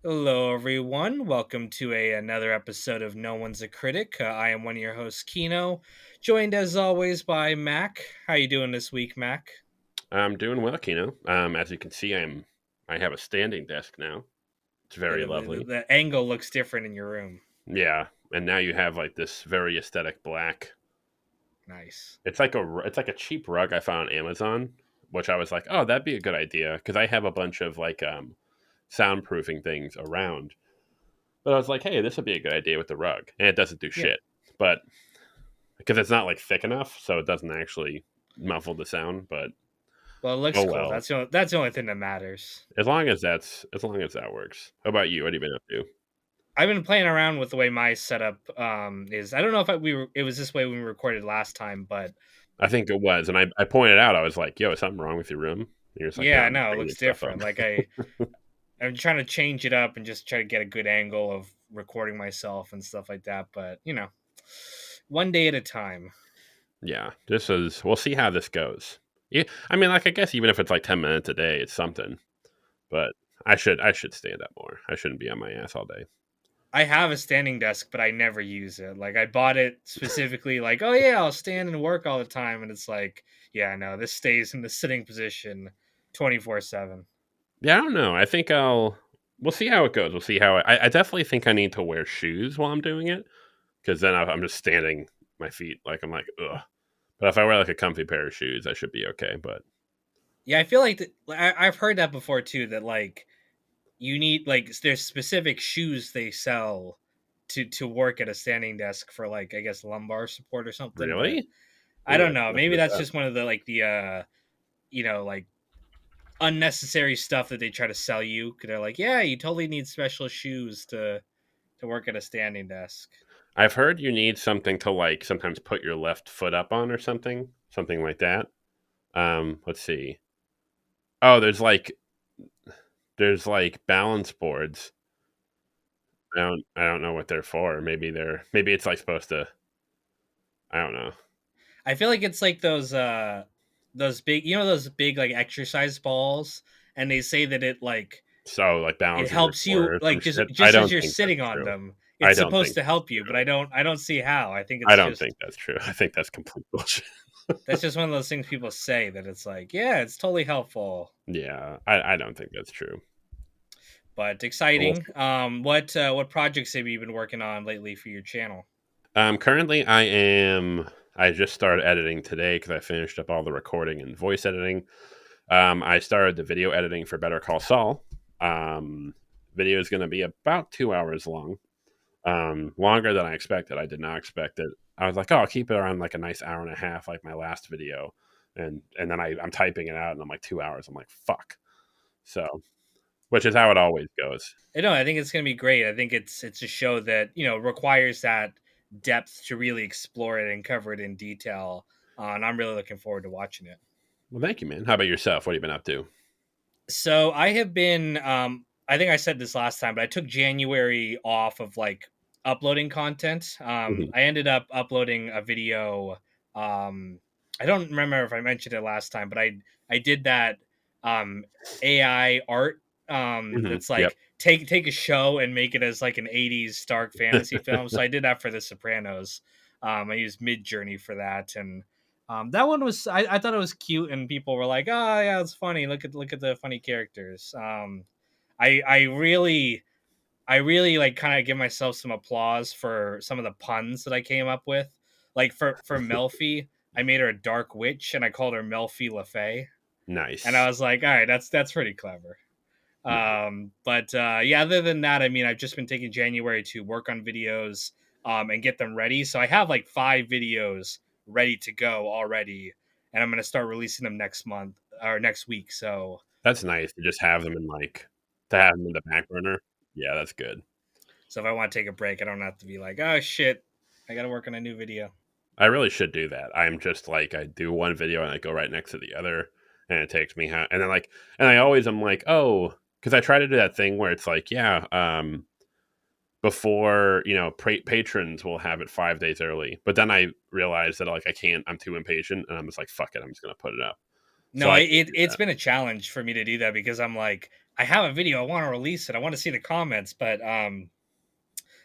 Hello, everyone. Welcome to another episode of No One's a Critic. I am one of your hosts, Kino, joined as always by Mac. How you doing this week, Mac? I'm doing well, Kino. As you can see, I have a standing desk now. It's Yeah, very the, lovely. the angle looks different in your room. Yeah, and now you have like this very aesthetic black. Nice. It's like a cheap rug I found on Amazon, which I was like, oh, that'd be a good idea because I have a bunch of like soundproofing things around. But I was like, hey, this would be a good idea with the rug, and it doesn't do Yeah. shit. But because it's not like thick enough, so it doesn't actually muffle the sound. But Well, it looks oh cool. well. That's the only thing that matters. As long as that works. How about you? What have you been up to? I've been playing around with the way my setup is. I don't know if it was this way when we recorded last time, but I think it was, and I pointed out, I was like, "Yo, is something wrong with your room?" And you're just like, "No, yeah, I'm just no, it bringing looks stuff up." different. I'm trying to change it up and just try to get a good angle of recording myself and stuff like that. But one day at a time. Yeah, this is. We'll see how this goes. Yeah, I mean, like, I guess even if it's like 10 minutes a day, it's something. But I should stand up more. I shouldn't be on my ass all day. I have a standing desk, but I never use it. Like I bought it specifically, like, oh yeah, I'll stand and work all the time, and it's like, yeah, no, this stays in the sitting position 24/7. Yeah, I don't know. I think I'll. We'll see how it goes. We'll see how I definitely think I need to wear shoes while I'm doing it because then I'm just standing my feet like I'm like ugh. But if I wear like a comfy pair of shoes, I should be okay. But Yeah, I feel like I've heard that before too. That like you need like there's specific shoes they sell to work at a standing desk for like I guess lumbar support or something. But really, I ooh, don't I know. should Maybe look that's that up. just one of the like the like unnecessary stuff that they try to sell you. Because they're like, yeah, you totally need special shoes to work at a standing desk. I've heard you need something to like sometimes put your left foot up on or something like that. Let's see. Oh, there's like balance boards. I don't know what they're for. Maybe it's like supposed to. I don't know. I feel like it's like those big those big like exercise balls, and they say that it like So like it balances your helps core you or some like just shit. I just as don't you're think that's sitting on true. them. I It's don't supposed think to that's help you, but true. I don't see how. I think I it's don't just think that's true. I think that's complete bullshit. that's just one of those things people say that it's like, yeah, it's totally helpful, Yeah, I don't think that's true. but But we'll exciting. see. What projects have you been working on lately for your channel? Currently, I just started editing today because I finished up all the recording and voice editing. I started the video editing for Better Call Saul. Video is going to be about 2 hours long, longer than I expected. I did not expect it. I was like, oh, I'll keep it around like a nice hour and a half, like my last video, and then I'm typing it out, and I'm like 2 hours. I'm like, fuck. So, which is how it always goes. I think it's gonna be great. I think it's a show that requires that depth to really explore it and cover it in detail. And I'm really looking forward to watching it. Well, thank you, man. How about yourself? What have you been up to? So I have been. I think I said this last time, but I took January off of like uploading content. Mhm. I ended up uploading a video. Um, I don't remember if I mentioned it last time, but I did that um, AI art. That's Yep. like take a show and make it as like an '80s dark fantasy film. So I did that for The Sopranos. I used Mid Journey for that, and that one was I thought it was cute, and people were like, "Oh yeah, it's funny. Look at the funny characters." I really like kind of give myself some applause for some of the puns that I came up with. Like for Melfi, I made her a dark witch, and I called her Melfi LaFay, and I Nice. was like, "All right, that's pretty clever." But yeah, other than that, I mean, I've just been taking January to work on videos and get them ready. So I have like 5 videos ready to go already, and I'm gonna start releasing them next month or next week. That's nice to just have them to have them in the back burner. Yeah, that's good. So if I want to take a break, I don't have to be like, oh shit, I got to work on a new video. I really should do that. I'm just like I do one video and I go right next to the other, and it takes me and then like and I always am like oh because I try to do that thing where it's like yeah before patrons will have it 5 days early, but then I realize that like I can't. I'm too impatient, and I'm just like fuck it. I'm just gonna put it up. So No, I it, can't it do it's that. been a challenge for me to do that because I'm like I have a video, I want to release it, I want to see the comments, but I've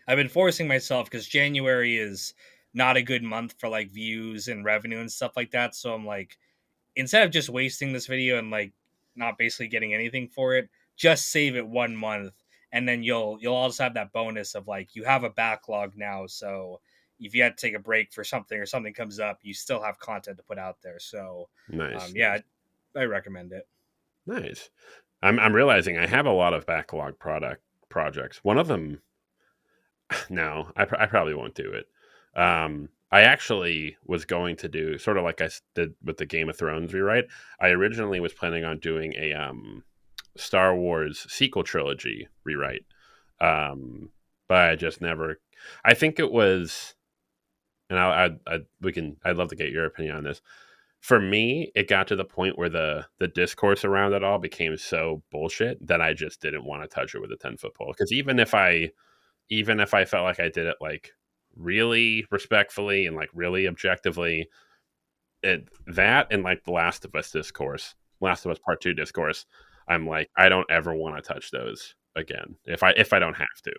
been forcing myself because January is not a good month for like views and revenue and stuff like that. So I'm like, instead of just wasting this video and like not basically getting anything for it, just save it 1 month, and then you'll also have that bonus of like you have a backlog now. So if you had to take a break for something or something comes up, you still have content to put out there. So Nice, yeah, I recommend it. nice. I'm realizing I have a lot of backlog product projects. One of them, no, I probably won't do it. I actually was going to do sort of like did with the Game of Thrones rewrite. I originally was planning on doing a Star Wars sequel trilogy rewrite, but I just never. I think it was, and I'd love to get your opinion on this. For me, it got to the point where the discourse around it all became so bullshit that I just didn't want to touch it with a 10-foot pole. Because even if I felt like I did it like really respectfully and like really objectively, that and like the Last of Us discourse, Last of Us Part 2 discourse, I'm like, I don't ever want to touch those again if I don't have to.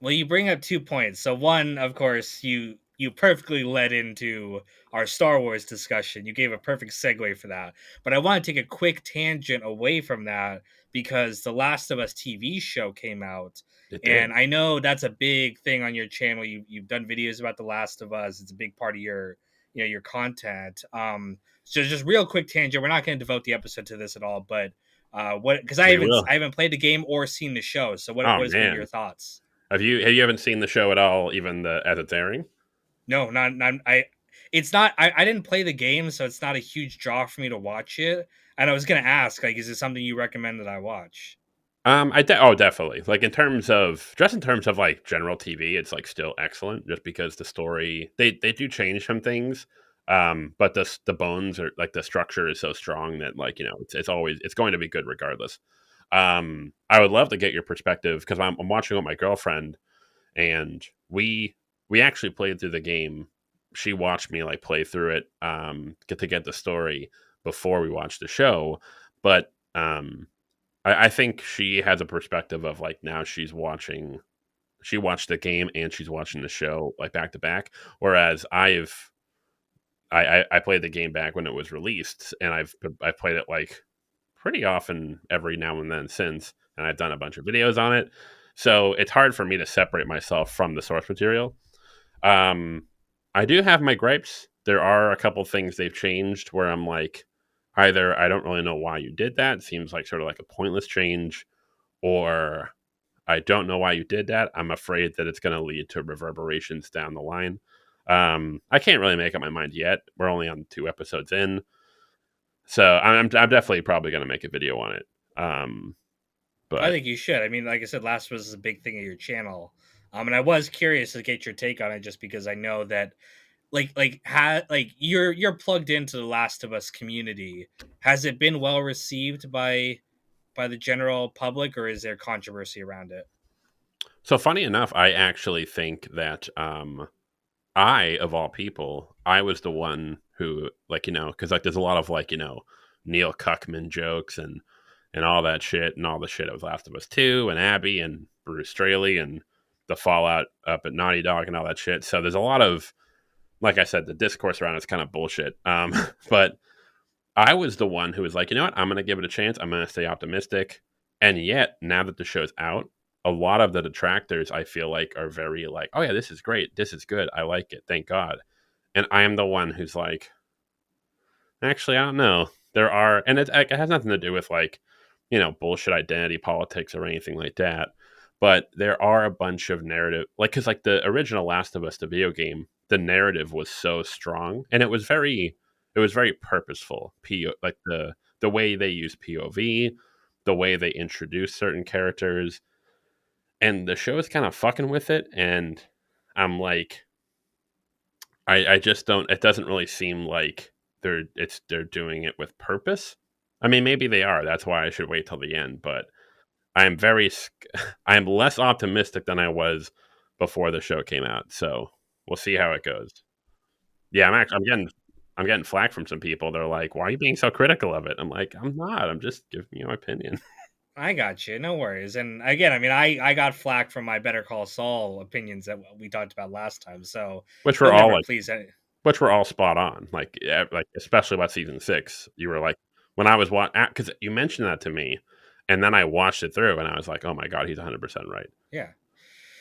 Well, you bring up 2 points. So one, of course, you perfectly led into our Star Wars discussion. You gave a perfect segue for that. But I want to take a quick tangent away from that because the Last of Us TV show came out, It and did. I know that's a big thing on your channel. You've done videos about the Last of Us. It's a big part of your your content. So just real quick tangent. We're not going to devote the episode to this at all, but what because We will. I haven't played the game or seen the show. So Oh what has been your man. thoughts? Have you haven't seen the show at all, even the as it's airing? No, not I. It's not. I didn't play the game, so it's not a huge draw for me to watch it. And I was gonna ask, like, is it something you recommend that I watch? Oh, definitely. Like in terms of like general TV, it's like still excellent. Just because the story, they do change some things, but the bones are like the structure is so strong that like it's always it's going to be good regardless. I would love to get your perspective because I'm watching with my girlfriend, and we actually played through the game. She watched me like play through it, get the story before we watched the show, but I think she has a perspective of like now she watched the game and she's watching the show like back to back, whereas I played the game back when it was released, and I've played it like pretty often every now and then since, and I've done a bunch of videos on it, so it's hard for me to separate myself from the source material. um, I do have my gripes. There are a couple things they've changed where I'm like, either I don't really know why you did that. It seems like sort of like a pointless change, or I don't know why you did that. I'm afraid that it's going to lead to reverberations down the line. I can't really make up my mind yet. We're only on 2 episodes in, so I'm definitely probably going to make a video on it. I But think you should. I mean, like I said, Last of Us is a big thing of your channel. And I was curious to get your take on it, just because I know that, you're plugged into the Last of Us community. Has it been well received by the general public, or is there controversy around it? so funny enough, I actually think that I, of all people, I was the one who, like, because like there's a lot of like, Neil Cuckman jokes and all that shit and all the shit of Last of Us 2 and Abby and Bruce Straley and the fallout up at Naughty Dog and all that shit. So there's a lot of, like I said, the discourse around it's kind of bullshit. But I was the one who was like, you know what? I'm going to give it a chance. I'm going to stay optimistic. And yet, now that the show's out, a lot of the detractors I feel like are very like, oh yeah, this is great. This is good. I like it. Thank God. And I am the one who's like, actually, I don't know. There are, and it has nothing to do with like, bullshit identity politics or anything like that. But there are a bunch of narrative, like, because like the original Last of Us, the video game, the narrative was so strong, and it was very purposeful. Like the way they use POV, the way they introduce certain characters, and the show is kind of fucking with it. And I'm like, I just don't. It doesn't really seem like they're doing it with purpose. I mean, maybe they are. That's why I should wait till the end. But I'm I am less optimistic than I was before the show came out. So we'll see how it goes. Yeah, I'm getting flack from some people. They're like, "Why are you being so critical of it?" I'm like, "I'm not. I'm just giving you my opinion." I got you. No worries. And again, I mean, I got flack from my Better Call Saul opinions that we talked about last time. So which were you'll all never like please any. which were all spot on. Like, yeah, like especially about season 6, you were like when I was watching because you mentioned that to me, and then I watched it through, and I was like, oh my god, he's 100% right. Yeah.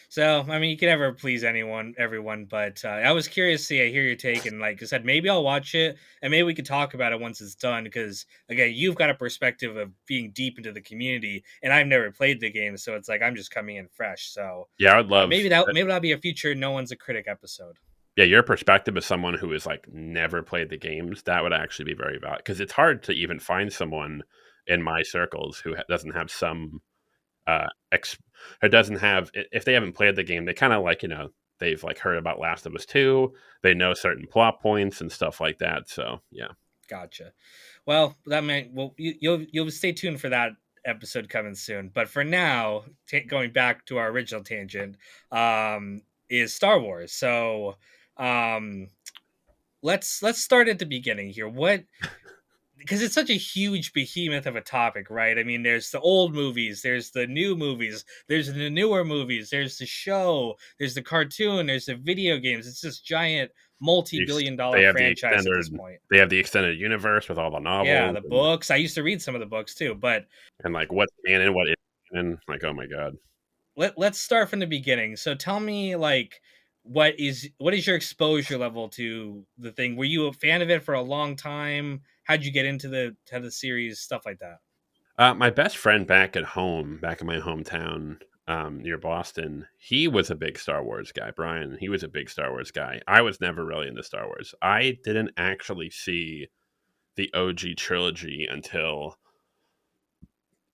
So I mean, you can never please anyone, everyone. But I was curious to hear your take, and like I said, maybe I'll watch it, and maybe we could talk about it once it's done. Because again, you've got a perspective of being deep into the community, and I've never played the game, so it's like I'm just coming in fresh. So Yeah, I would love. maybe that'll be a future No One's a Critic episode. Yeah, your perspective as someone who has like never played the games, that would actually be very valid because it's hard to even find someone in my circles who doesn't have some ex or doesn't have if they haven't played the game, they kind of like they've like heard about Last of Us 2, they know certain plot points and stuff like that. So yeah, Gotcha. Well, that meant you'll stay tuned for that episode coming soon. But for now, going back to our original tangent, is Star Wars. So um, let's start at the beginning here. What because it's such a huge behemoth of a topic, right? I mean, there's the old movies, there's the new movies, there's the newer movies, there's the show, there's the cartoon, there's the video games. It's this giant multi-billion they dollar have the franchise at extended this point. they have the extended universe with all the Yeah, novels the books. I used to read some of the books too, but and like what's canon, what is canon. Like, oh my god. let's start from the beginning. So tell me like what is your exposure level to the thing? Were you a fan of it for a long time? How'd you get into the series, stuff like that? My best friend back at home, back in my hometown, near Boston, he was a big Star Wars guy. Brian, he was a big Star Wars guy. I was never really into Star Wars. I didn't actually see the OG trilogy until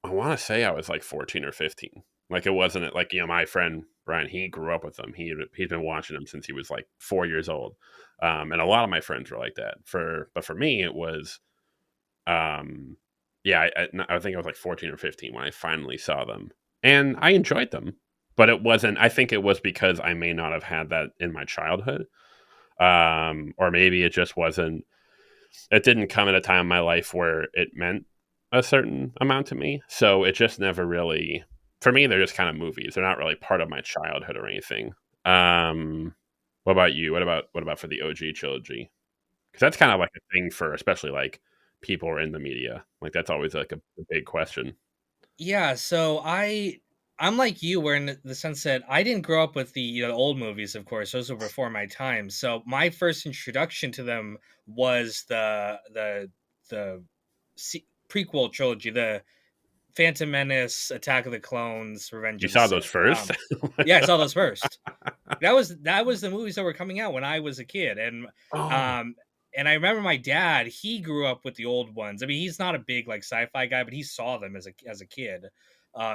I want to say I was like 14 or 15. Like it wasn't like my friend Brian. He grew up with them. He'd been watching them since he was like 4 years old, and a lot of my friends were like that. But for me, it was um, yeah, I think I was like 14 or 15 when I finally saw them, and I enjoyed them. But it wasn't. I think it was because I may not have had that in my childhood, or maybe it just wasn't. It didn't come at a time in my life where it meant a certain amount to me. So it just never really. For me, they're just kind of movies. They're not really part of my childhood or anything. What about you? What about for the OG trilogy? Because that's kind of like a thing for especially like people who are in the media. Like that's always like a big question. Yeah, so I'm like you, where in the sense that I didn't grow up with the old movies. Of course, those were before my time. So my first introduction to them was the prequel trilogy, the Phantom Menace, Attack of the Clones, Revenge You of the saw those Sith. first? Yeah, I saw those first. That was the movies that were coming out when I was a kid, Oh, um and I remember my dad. He grew up with the old ones. I mean, he's not a big like sci-fi guy, but he saw them as a kid,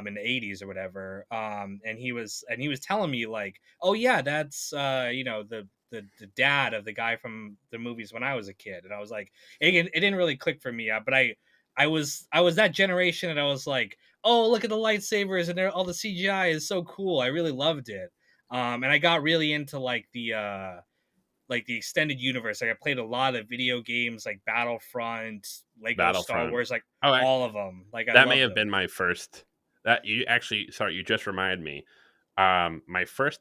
in the 80s or whatever. And he was telling me like, oh yeah, that's the dad of the guy from the movies when I was a kid, and I was like, it didn't really click for me, but I was that generation, and I was like, oh, look at the lightsabers and all the CGI is so cool. I really loved it. And I got really into like the extended universe. Like I played a lot of video games like Battlefront, Lego Star Battlefront. Wars, like Oh, all of them. Like I that may loved have them. been my first. That you actually, sorry, you just reminded me. My first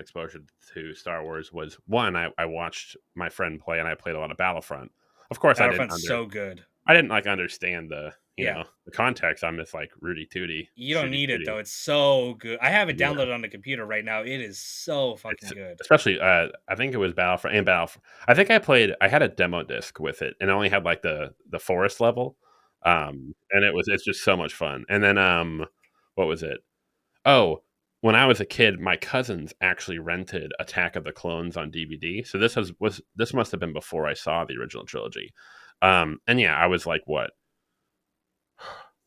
exposure to Star Wars was one. I watched my friend play, and I played a lot of Battlefront. Of course, Battlefront's so good. I didn't like understand the Yeah. the context. I'm just like Rudy Tooty, You don't Shooty need it Tooty. though. It's so good. I have it Yeah, downloaded on the computer right now. It is so fucking it's good. especially. I think it was Battlefront and Battlefront. I think I played. I had a demo disc with it, and I only had like the forest level. And it's just so much fun. And then what was it? Oh, when I was a kid, my cousins actually rented Attack of the Clones on DVD. So this must have been before I saw the original trilogy. And yeah, I was like what,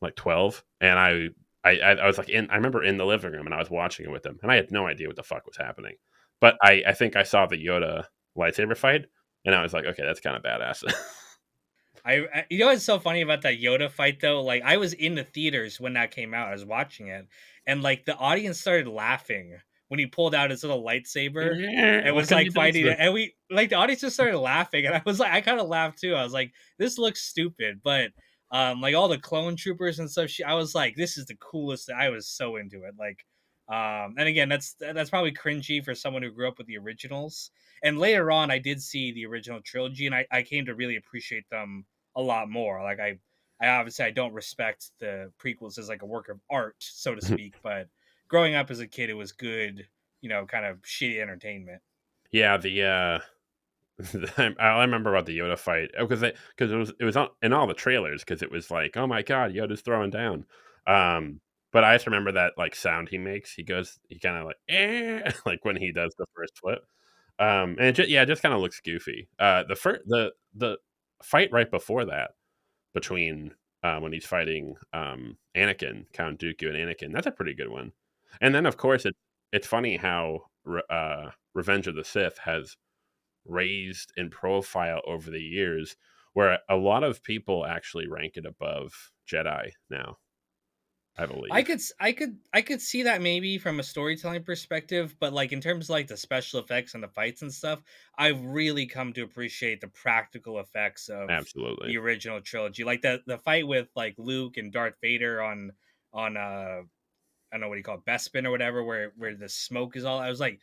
like 12, and I was like I remember in the living room, and I was watching it with them, and I had no idea what the fuck was happening. But I think I saw the Yoda lightsaber fight, and I was like, okay, that's kind of badass. You know what's so funny about that Yoda fight though? Like I was in the theaters when that came out. I was watching it, and like the audience started laughing when he pulled out his little lightsaber and Well, was because he like does fighting the it. And the audience just started laughing, and I was like, I kind of laughed too. I was like, this looks stupid, but Like all the clone troopers and stuff. I was like, this is the coolest. I was so into it. Like, and again, that's probably cringy for someone who grew up with the originals. And later on, I did see the original trilogy, and I came to really appreciate them a lot more. Like I obviously I don't respect the prequels as like a work of art, so to speak, but growing up as a kid, it was good, kind of shitty entertainment. Yeah, I remember about the Yoda fight because it was in all the trailers because it was like, oh my god, Yoda's throwing down. But I just remember that like sound he makes. He kind of like like when he does the first flip. And it just kind of looks goofy. The fight right before that between when he's fighting Anakin, Count Dooku, and Anakin, that's a pretty good one. And then of course it's funny how Revenge of the Sith has raised in profile over the years, where a lot of people actually rank it above Jedi now, I I believe. could I could see that maybe from a storytelling perspective, but like in terms of like the special effects and the fights and stuff, I've really come to appreciate the practical effects of Absolutely. the original trilogy. Like the fight with like Luke and Darth Vader on I don't know what you call it, Bespin or whatever, where the smoke is all. I was like,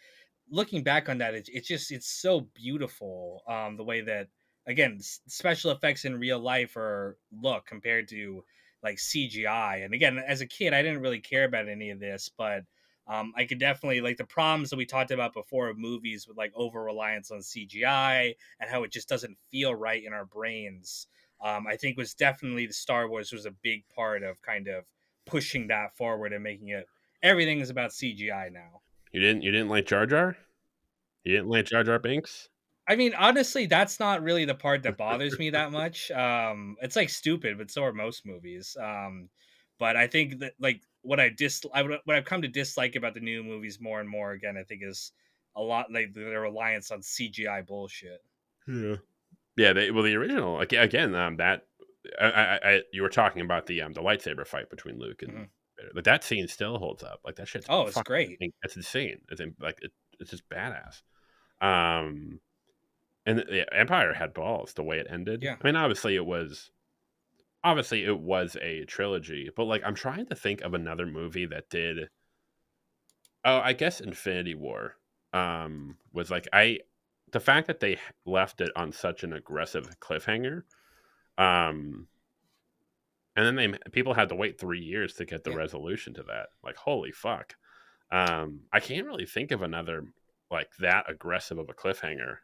looking back on that, it's just it's so beautiful. The way that again special effects in real life are look compared to like CGI. And again, as a kid, I didn't really care about any of this, but I could definitely like the problems that we talked about before of movies with like over reliance on CGI and how it just doesn't feel right in our brains. I think was definitely the Star Wars was a big part of kind of pushing that forward and making it everything is about CGI now. You didn't like Jar Jar? You didn't like Jar Jar Binks? I mean, honestly, that's not really the part that bothers me that much. It's like stupid, but so are most movies. But I think that like what I've come to dislike about the new movies more and more again, I think is a lot like their reliance on CGI bullshit. Yeah. Yeah, the original again, that you were talking about the lightsaber fight between Luke and Mhm. Vader. Like that scene still holds up. Like that shit's Oh, it's fucking great. it's insane. It's just badass. Um, and Empire had balls the way it ended. Yeah, I mean, obviously it was a trilogy, but like I'm trying to think of another movie that did. Oh, I guess Infinity War was like I the fact that they left it on such an aggressive cliffhanger. Um, and then people had to wait 3 years to get the yeah, resolution to that. Like, holy fuck. I can't really think of another like that aggressive of a cliffhanger.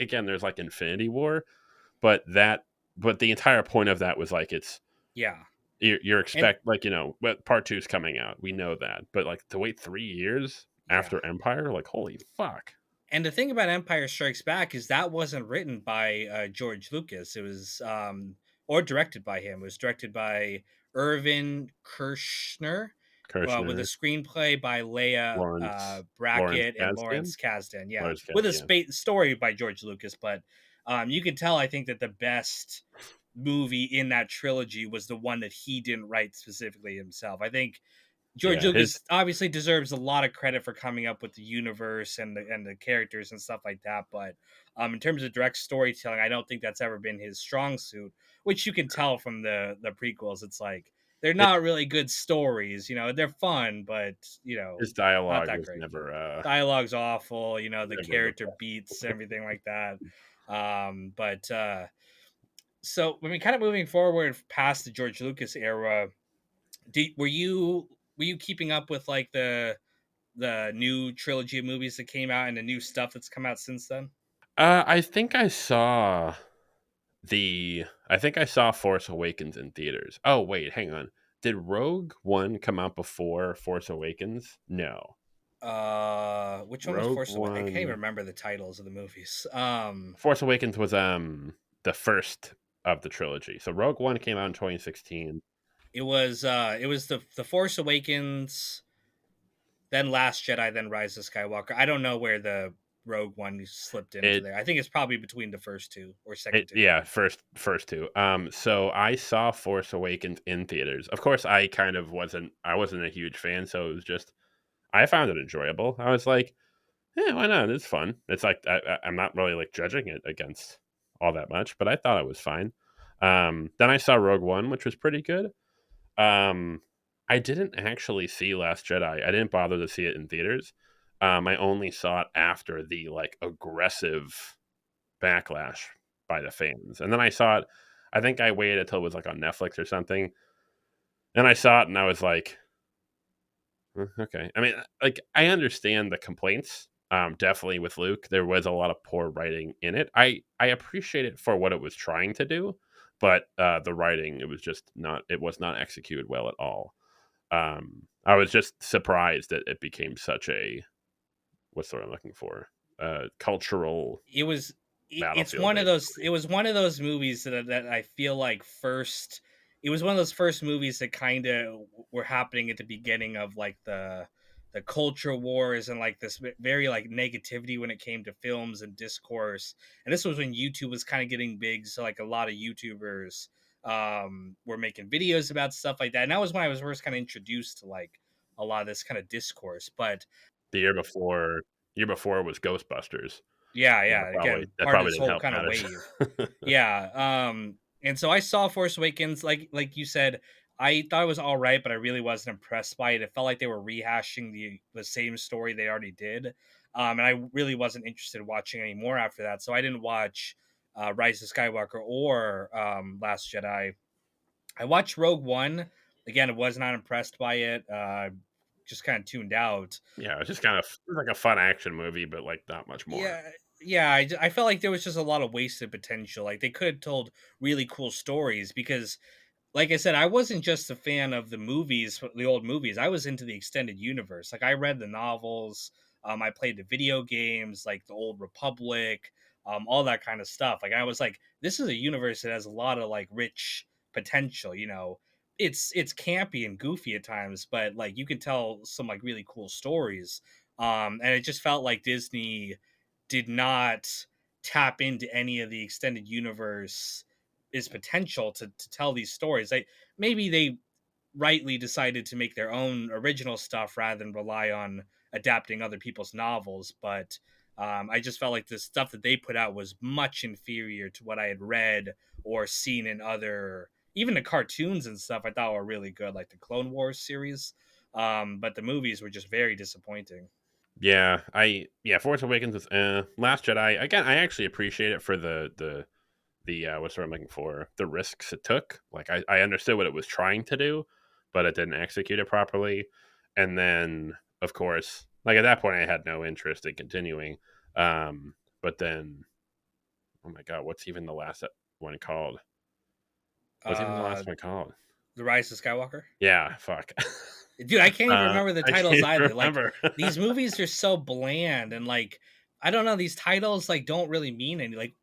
Again, there's like Infinity War, but the entire point of that was like yeah. you're And expect like but part two is coming out. We know that, but like to wait 3 years yeah. after Empire, like holy fuck. And the thing about Empire Strikes Back is that wasn't written by George Lucas. It was or directed by him. It was directed by Irvin Kershner, with a Kirshner, screenplay by Leia Lawrence Brackett and Kasdan, Lawrence Kasdan. Yeah, Lawrence with a Kasdan. story by George Lucas. But you can tell, I think, that the best movie in that trilogy was the one that he didn't write specifically himself. I think George Yeah, his Lucas obviously deserves a lot of credit for coming up with the universe and the characters and stuff like that. But in terms of direct storytelling, I don't think that's ever been his strong suit, which you can tell from the prequels. It's like they're not really good stories. They're fun, but his not dialogue that was great. never Dialogue's awful. The never the character beats everything like that. But so when we kind of moving forward past the George Lucas era, were you keeping up with like the new trilogy of movies that came out and the new stuff that's come out since then? I think I saw Force Awakens in theaters. Oh wait, hang on. Did Rogue One come out before Force Awakens? No. Which one was Rogue Force Awakens? I can't even One remember the titles of the movies. Force Awakens was the first of the trilogy. So Rogue One came out in 2016. It was the Force Awakens, then Last Jedi, then Rise of Skywalker. I don't know where the Rogue One slipped into It there. I think it's probably between the first two or second it two. yeah, first two. So I saw Force Awakens in theaters. Of course I wasn't a huge fan, so it was just I found it enjoyable. I was like, yeah, why not? It's fun. It's like I'm not really like judging it against all that much, but I thought it was fine. Then I saw Rogue One, which was pretty good. Um, I didn't actually see Last Jedi. I didn't bother to see it in theaters. I only saw it after the like aggressive backlash by the fans, and then I saw it. I think I waited until it was like on Netflix or something, and I saw it, and I was like, okay. I mean, like I understand the complaints. Definitely with Luke, there was a lot of poor writing in it. I appreciate it for what it was trying to do, but the writing, it was just not. It was not executed well at all. I was just surprised that it became such a what's the word I'm looking for? Cultural It was it's battlefield, one of those basically. it was one of those movies that I feel like first it was one of those first movies that kind of were happening at the beginning of like the culture wars and like this very like negativity when it came to films and discourse. And this was when YouTube was kind of getting big, so like a lot of YouTubers were making videos about stuff like that. And that was when I was first kind of introduced to like a lot of this kind of discourse. But The year before was Ghostbusters. yeah, And yeah, again, that part of probably this didn't whole help kind of matters. wave. Yeah, and so I saw Force Awakens, like you said, I thought it was all right, but I really wasn't impressed by it. It felt like they were rehashing the same story they already did, and I really wasn't interested in watching any more after that. So I didn't watch Rise of Skywalker or Last Jedi. I watched Rogue One. Again, I was not impressed by it. Just kind of tuned out. Yeah, it's just kind of it was like a fun action movie, but like not much more. Yeah, yeah, I felt like there was just a lot of wasted potential. Like they could have told really cool stories because like I said, I wasn't just a fan of the movies, the old movies. I was into the extended universe. Like I read the novels, I played the video games, like the Old Republic, all that kind of stuff. Like I was like, this is a universe that has a lot of like rich potential. You know, it's campy and goofy at times, but like you can tell some like really cool stories. And it just felt like Disney did not tap into any of the extended universe is potential to tell these stories. Like maybe they rightly decided to make their own original stuff rather than rely on adapting other people's novels, but I just felt like the stuff that they put out was much inferior to what I had read or seen in other, even the cartoons and stuff. I thought were really good, like the Clone Wars series. But the movies were just very disappointing. Yeah, Force Awakens is Last Jedi. Again, I actually appreciate it for the what's what I'm looking for, the risks it took. Like I understood what it was trying to do, but it didn't execute it properly. And then of course, like at that point I had no interest in continuing. But then oh my god, what's even the last one called? What's even the Uh, last one called? the Rise of Skywalker. Yeah, fuck. Dude, I can't even remember the I titles can't either. Like remember. these movies are so bland and like I don't know, these titles like don't really mean any like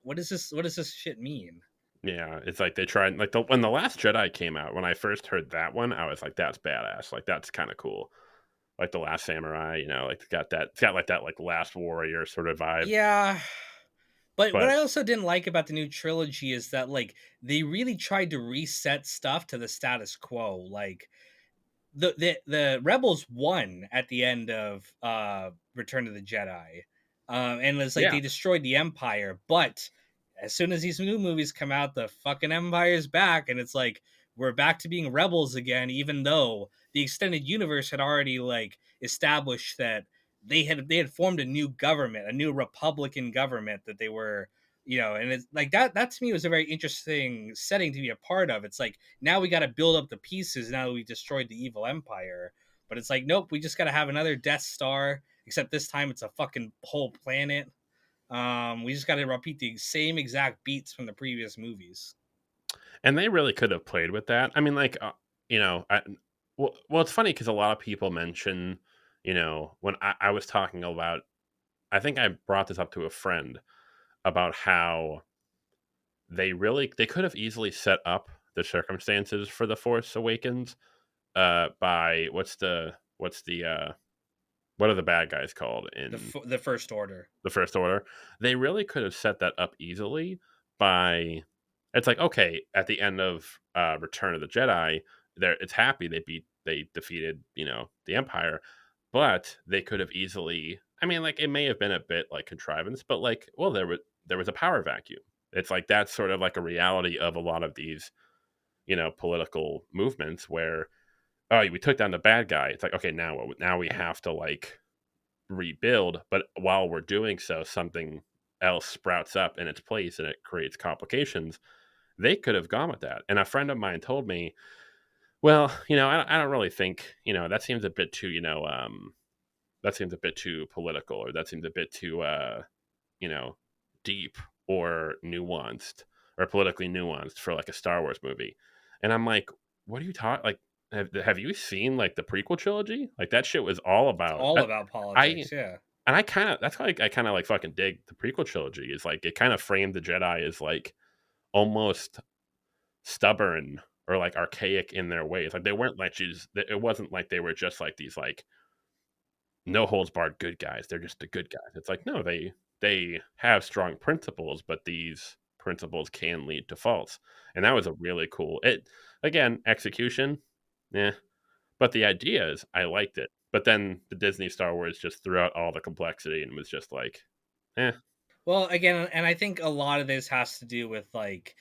what is this, what does this shit mean? Yeah, it's like they tried like when the Last Jedi came out. When I first heard that one, I was like, "That's badass! Like that's kind of cool." Like the Last Samurai, like it's got like that like Last Warrior sort of vibe. Yeah. But what But I also didn't like about the new trilogy is that like they really tried to reset stuff to the status quo. Like the rebels won at the end of Return of the Jedi, and it's like yeah, they destroyed the Empire. But as soon as these new movies come out, the fucking Empire's back, and it's like we're back to being rebels again. Even though the extended universe had already like established that they had formed a new government, a new Republican government that they were. And it's like that to me was a very interesting setting to be a part of. It's like now we got to build up the pieces now that we destroyed the evil empire. But it's like, nope, we just got to have another Death Star, except this time it's a fucking whole planet. We just got to repeat the same exact beats from the previous movies. and they really could have played with that. I mean, like well, it's funny because a lot of people mention, when I was talking about, I think I brought this up to a friend about how they could have easily set up the circumstances for the Force Awakens by what are the bad guys called in The First Order. the First Order? They really could have set that up easily by it's like okay, at the end of Return of the Jedi, it's happy they defeated, the Empire, but they could have easily, I mean, like it may have been a bit like contrivance, but like well there was a power vacuum. It's like that's sort of like a reality of a lot of these, political movements where, oh, we took down the bad guy. It's like, okay, now what? Now we have to like rebuild, but while we're doing so, something else sprouts up in its place and it creates complications. They could have gone with that. And a friend of mine told me, well, I don't really think, that seems a bit too, that seems a bit too political, or that seems a bit too, you know, deep or nuanced or politically nuanced for like a Star Wars movie. And I'm like, what are you talking? Like, have you seen like the prequel trilogy? Like that shit was all It's about. all about I politics. Yeah. and I kind of that's why I kind of like fucking dig the prequel trilogy. Is like it kind of framed the Jedi as like almost stubborn or like archaic in their ways. Like they weren't like just. It wasn't like they were just like these like no holds barred good guys. They're just the good guys. It's like no, they have strong principles, but these principles can lead to faults. And that was a really cool. It again execution, yeah, but the ideas I liked it. But then the Disney Star Wars just threw out all the complexity and was just like, eh, Well, again, and I think a lot of this has to do with like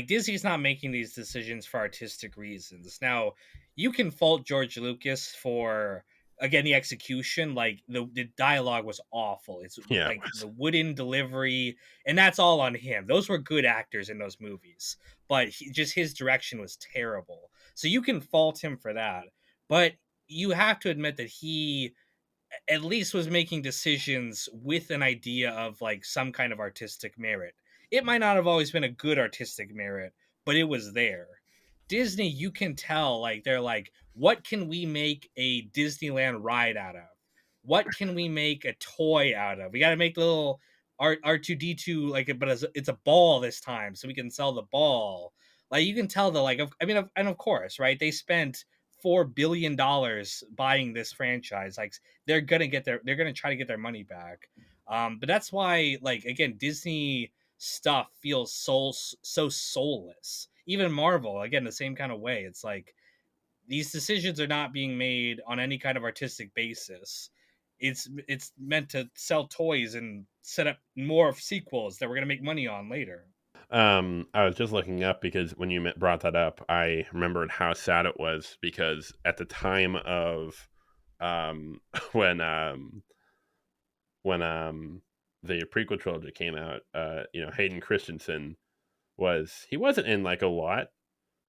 Disney's not making these decisions for artistic reasons. Now, you can fault George Lucas for again the execution. Like the dialogue was awful. It's yeah, it like was. the wooden delivery, and that's all on him. Those were good actors in those movies, but just his direction was terrible. So you can fault him for that, but you have to admit that he at least was making decisions with an idea of like some kind of artistic merit. It might not have always been a good artistic merit, but it was there. Disney, you can tell, like, they're like, what can we make a Disneyland ride out of? What can we make a toy out of? We got to make little R2D2, like, but it's a ball this time, so we can sell the ball. Like, you can tell the, like, and of course, right? They spent $4 billion buying this franchise. Like, they're gonna try to get their money back. But that's why, like, again, Disney stuff feels so soulless. Even Marvel, again, the same kind of way. It's like these decisions are not being made on any kind of artistic basis. It's meant to sell toys and set up more sequels that we're gonna make money on later. I was just looking up because when you brought that up, I remembered how sad it was because at the time of um, when um, when the prequel trilogy came out, Hayden Christensen he wasn't in like a lot,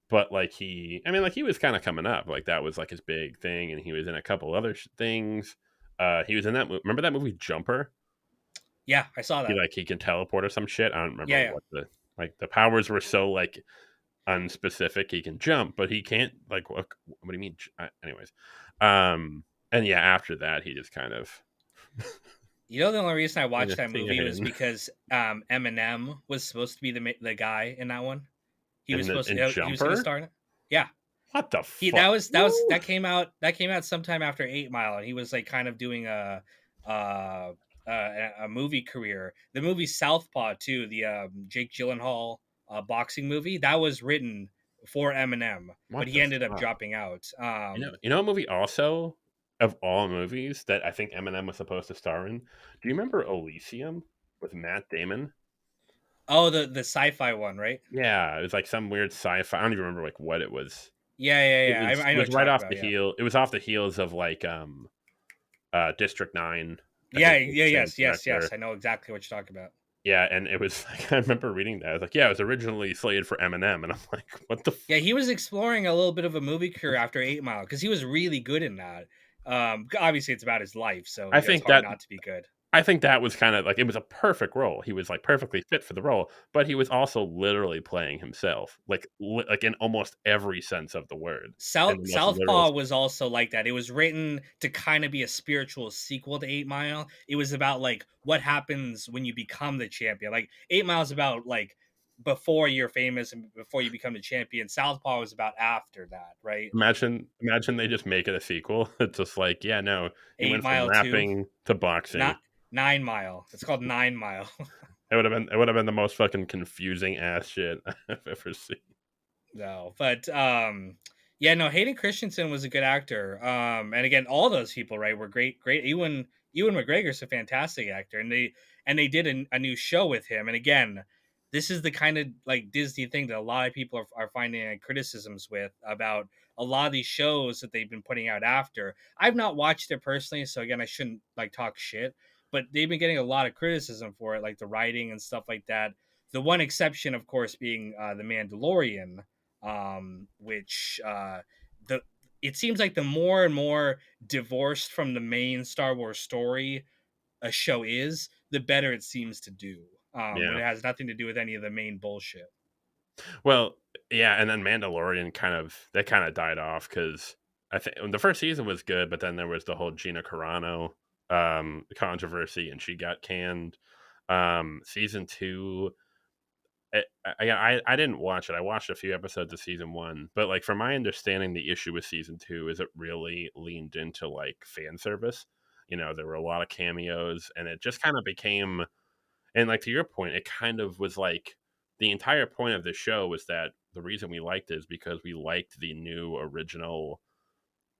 but like I mean, like he was kind of coming up, like that was like his big thing, and he was in a couple other things. He was in that. Remember that movie Jumper? Yeah, I saw that. He can teleport or some shit. I don't remember Yeah, yeah. what the powers were so like unspecific. He can jump, but he can't like what do you mean? Anyways, and yeah, after that he just kind of You know, the only reason I yeah, watched that see you movie was in because Eminem was supposed to be the guy in that one. in He was going to Jumper. star in it. Yeah, What the he fuck? Woo! that came out sometime after 8 Mile, and he was like kind of doing uh, a movie career. The movie Southpaw too, the Jake Gyllenhaal boxing movie, that was written for Eminem, but What he the ended up fuck? dropping out. A movie also of all movies that I think Eminem was supposed to star in. Do you remember Elysium with Matt Damon? Oh, the sci-fi one, right? Yeah, it was like some weird sci-fi. I don't even remember like what it was. Yeah, yeah, It yeah. was I it know was what you're right talking off the about. Yeah. heel. It was off the heels of like District 9. I Yeah, think the yeah, same yes. director. I know exactly what you're talking about. Yeah, and it was like I remember reading that. I was like, yeah, it was originally slated for Eminem, and I'm like, what the Yeah, he was exploring a little bit of a movie career after 8 Mile because he was really good in that. Obviously, it's about his life, so I it's think hard that not to be good. I think that was kind of like it was a perfect role. He was like perfectly fit for the role, but he was also literally playing himself, like in almost every sense of the word, in the most literal Southpaw sense. was also like that. It was written to kind of be a spiritual sequel to 8 Mile. It was about like what happens when you become the champion. Like 8 Mile is about like before you're famous and before you become the champion. Southpaw was about after that, right? Imagine they just make it a sequel. It's just like, yeah, no, he Eight went from Mile 2, rapping to boxing. not 9 Mile. It's called 9 Mile. It would have been the most fucking confusing ass shit I've ever seen. No, but yeah, no, Hayden Christensen was a good actor. And again, all those people, right, were great. Ewan McGregor's a fantastic actor, and they did a new show with him. And again, this is the kind of like Disney thing that a lot of people are finding like, criticisms with about a lot of these shows that they've been putting out after. I've not watched it personally, so again, I shouldn't like talk shit, but they've been getting a lot of criticism for it, like the writing and stuff like that. The one exception, of course, being the Mandalorian, which the it seems like the more and more divorced from the main Star Wars story a show is, the better it seems to do. When Yeah. it has nothing to do with any of the main bullshit. Well, yeah, and then Mandalorian kind of died off because I think the first season was good, but then there was the whole Gina Carano controversy, and she got canned. Season two, I didn't watch it. I watched a few episodes of season one, but like from my understanding, the issue with season two is it really leaned into like fan service. You know, there were a lot of cameos, and it just kind of became, and like to your point, it kind of was like the entire point of the show was that the reason we liked it is because we liked the new original